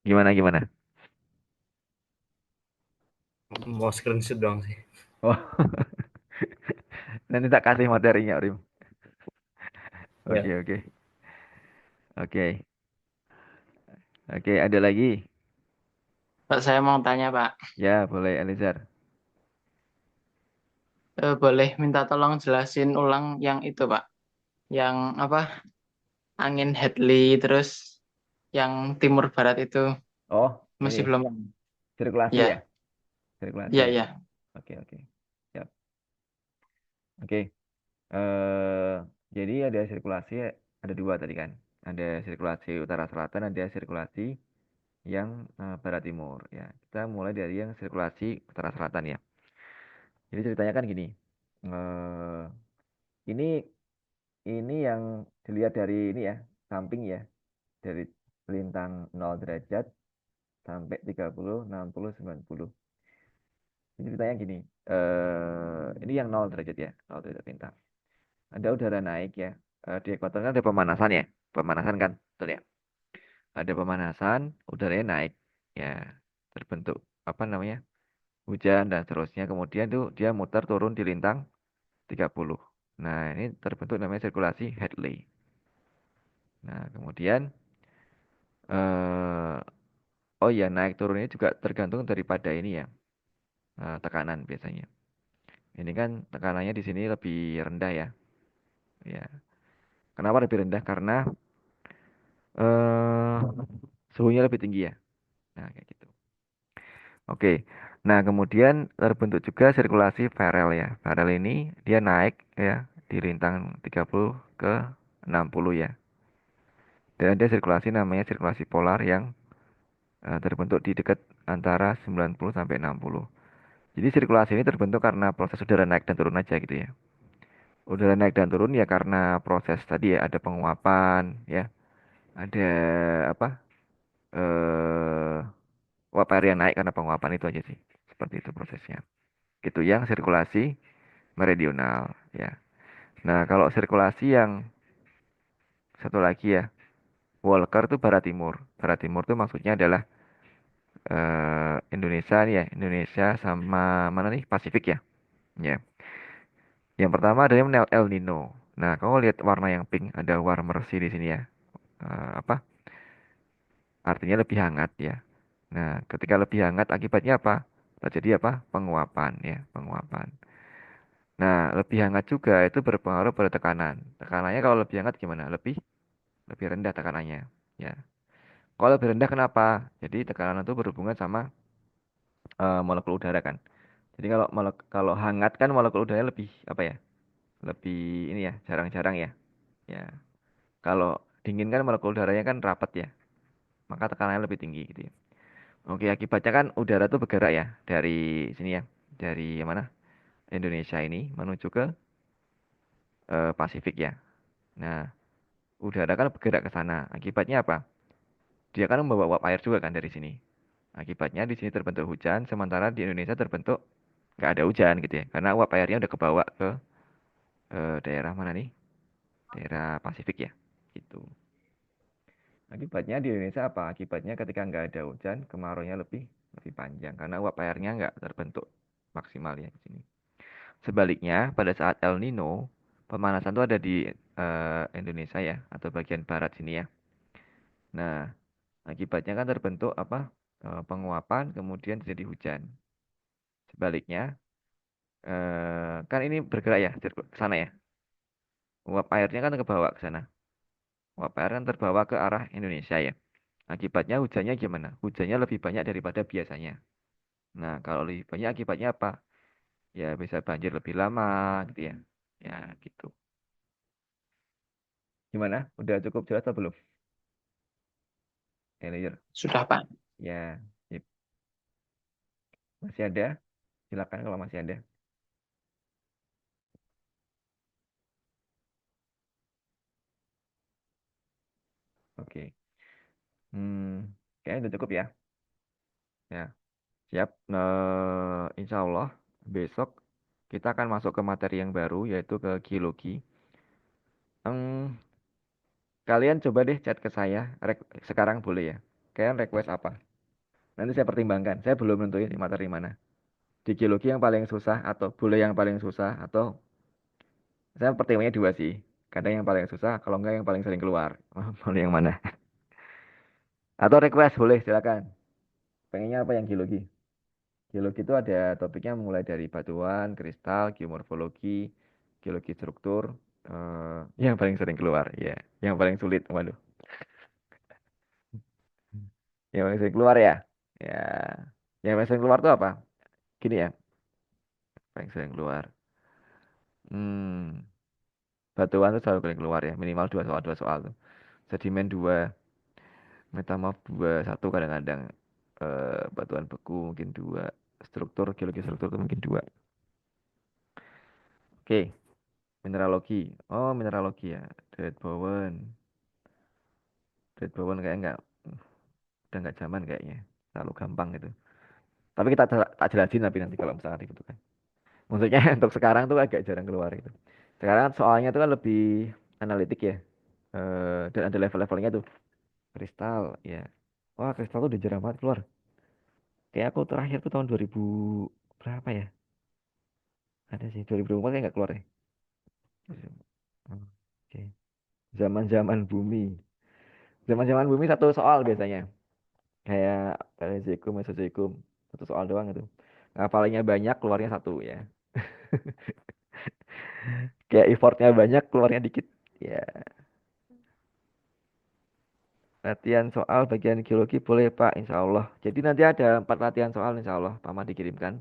Gimana? Mau screenshot doang sih. Oh. Nanti tak kasih materinya, Rim. Ya. Oke. Oke, ada lagi? Pak, saya mau tanya, Pak. Ya, boleh, Elizar. Boleh minta tolong jelasin ulang yang itu, Pak. Yang apa? Angin Hadley, terus yang timur barat itu. Oh, ini Masih belum. sirkulasi ya? Ya, Sirkulasi. ya. Oke. Siap. Oke. Eh, jadi ada sirkulasi, ada dua tadi kan. Ada sirkulasi utara selatan, ada sirkulasi yang barat timur ya. Kita mulai dari yang sirkulasi utara selatan ya. Jadi ceritanya kan gini. Eh, ini yang dilihat dari ini ya, samping ya, dari lintang 0 derajat sampai 30, 60, 90. Ini ceritanya gini, ini yang 0 derajat ya, 0 derajat bintang. Ada udara naik ya, di ekuator kan ada pemanasan ya, pemanasan kan, betul ya. Ada pemanasan, udaranya naik, ya terbentuk apa namanya hujan dan seterusnya. Kemudian tuh dia muter turun di lintang 30. Nah ini terbentuk namanya sirkulasi Hadley. Nah kemudian eh oh ya naik turunnya juga tergantung daripada ini ya tekanan biasanya. Ini kan tekanannya di sini lebih rendah ya. Ya. Kenapa lebih rendah? Karena eh suhunya lebih tinggi ya. Nah kayak gitu. Oke. Nah, kemudian terbentuk juga sirkulasi Farrell ya. Farrell ini dia naik ya di lintang 30 ke 60 ya. Dan ada sirkulasi namanya sirkulasi polar yang terbentuk di dekat antara 90 sampai 60. Jadi sirkulasi ini terbentuk karena proses udara naik dan turun aja gitu ya. Udara naik dan turun ya karena proses tadi ya ada penguapan ya. Ada apa? Eh uap air yang naik karena penguapan itu aja sih. Seperti itu prosesnya. Gitu yang sirkulasi meridional ya. Nah, kalau sirkulasi yang satu lagi ya, Walker itu barat timur. Barat timur itu maksudnya adalah Indonesia nih ya, Indonesia sama mana nih Pasifik ya. Ya. Yang pertama ada yang El Nino. Nah, kamu lihat warna yang pink, ada warmer sea di sini ya. Apa? Artinya lebih hangat ya. Nah, ketika lebih hangat akibatnya apa? Terjadi apa? Penguapan ya, penguapan. Nah, lebih hangat juga itu berpengaruh pada tekanan. Tekanannya kalau lebih hangat gimana? Lebih rendah tekanannya. Ya. Kalau lebih rendah kenapa? Jadi tekanan itu berhubungan sama molekul udara kan. Jadi kalau hangat kan molekul udara lebih apa ya? Lebih ini ya, jarang-jarang ya. Ya. Kalau dingin kan molekul udaranya kan rapat ya. Maka tekanannya lebih tinggi gitu ya. Oke, akibatnya kan udara tuh bergerak ya dari sini ya. Dari yang mana? Indonesia ini menuju ke Pasifik ya. Nah, udara kan bergerak ke sana. Akibatnya apa? Dia kan membawa uap air juga kan dari sini. Akibatnya di sini terbentuk hujan, sementara di Indonesia terbentuk nggak ada hujan gitu ya. Karena uap airnya udah kebawa ke daerah mana nih? Daerah Pasifik ya. Gitu. Akibatnya di Indonesia apa? Akibatnya ketika nggak ada hujan, kemaraunya lebih panjang karena uap airnya nggak terbentuk maksimal ya di sini. Sebaliknya, pada saat El Nino, pemanasan itu ada di Indonesia ya, atau bagian barat sini ya. Nah, akibatnya kan terbentuk apa? Penguapan, kemudian terjadi hujan. Sebaliknya, kan ini bergerak ya ke sana ya. Uap airnya kan ke bawah ke sana. Uap air kan terbawa ke arah Indonesia ya. Akibatnya hujannya gimana? Hujannya lebih banyak daripada biasanya. Nah, kalau lebih banyak akibatnya apa? Ya bisa banjir lebih lama gitu ya. Ya gitu. Gimana? Udah cukup jelas atau belum? Elayer. Sudah, Pak. Ya, sip. Masih ada? Silakan kalau masih ada. Oke. Kayaknya udah cukup ya. Ya, siap. Nah, insya Allah besok kita akan masuk ke materi yang baru yaitu ke geologi. Hmm, kalian coba deh chat ke saya. Sekarang boleh ya. Kalian request apa? Nanti saya pertimbangkan. Saya belum nentuin di materi mana. Di geologi yang paling susah atau boleh yang paling susah atau saya pertimbangannya dua sih. Kadang yang paling susah, kalau enggak yang paling sering keluar. Boleh yang mana? Atau request boleh silakan. Pengennya apa yang geologi? Geologi itu ada topiknya mulai dari batuan, kristal, geomorfologi, geologi struktur, yang paling sering keluar, ya. Yang paling sulit, waduh. Yang paling sering keluar ya. Ya. Yang paling sering keluar itu apa? Gini ya, paling sering keluar. Hmm, batuan itu selalu paling keluar ya, minimal dua soal tuh. Sedimen dua, metamorf dua, satu kadang-kadang batuan beku mungkin dua, struktur geologi struktur itu mungkin dua. Oke, mineralogi. Oh, mineralogi ya. Dread Bowen. Dread Bowen kayak udah nggak zaman kayaknya. selalu gampang gitu. Tapi kita tak jelasin tapi nanti kalau misalnya dibutuhkan. Maksudnya untuk sekarang tuh agak jarang keluar itu. Sekarang soalnya tuh kan lebih analitik ya. Dan ada level-levelnya tuh. Kristal ya. Wah, kristal tuh udah jarang banget keluar. Kayak aku terakhir tuh tahun 2000 berapa ya? Ada sih 2004 kayak nggak keluar ya. Oke. Zaman-zaman bumi. Zaman-zaman bumi satu soal biasanya. Kayak Paleozoikum, Mesozoikum. Satu soal doang itu. Ngafalnya banyak, keluarnya satu ya. Kayak effortnya banyak, keluarnya dikit. Ya. Latihan soal bagian geologi boleh Pak, insya Allah. Jadi nanti ada 4 latihan soal insya Allah. Pama dikirimkan.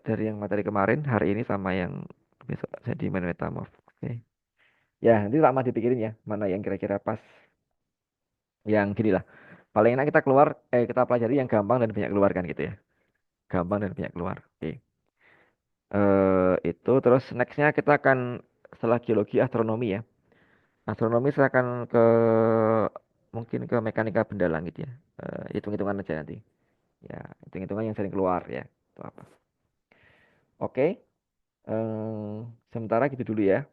Dari yang materi kemarin, hari ini sama yang besok sedimen metamorf. Oke. Ya, nanti Pama dipikirin ya, mana yang kira-kira pas. Yang gini lah. Paling enak kita keluar, kita pelajari yang gampang dan banyak keluar kan gitu ya. Gampang dan banyak keluar. Oke. Itu terus nextnya kita akan setelah geologi astronomi ya. Astronomi saya akan ke mungkin ke mekanika benda langit ya. Hitung-hitungan aja nanti. Ya, hitung-hitungan yang sering keluar ya. Itu apa? Oke. Sementara gitu dulu ya.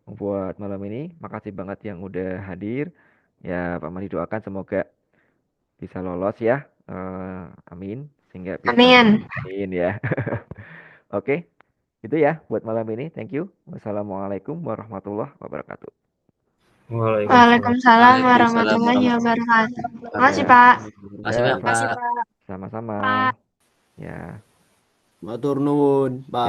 Buat malam ini, makasih banget yang udah hadir. Ya, Pak Madi doakan semoga bisa lolos ya. Amin. Sehingga bisa Amin. amin ya. Oke. Itu ya buat malam ini. Thank you. Wassalamualaikum warahmatullahi wabarakatuh. Waalaikumsalam warahmatullahi wabarakatuh. Makasih, Pak. Makasih banyak, Pak. Sama-sama. Pak. Ya. Matur nuwun, Pak.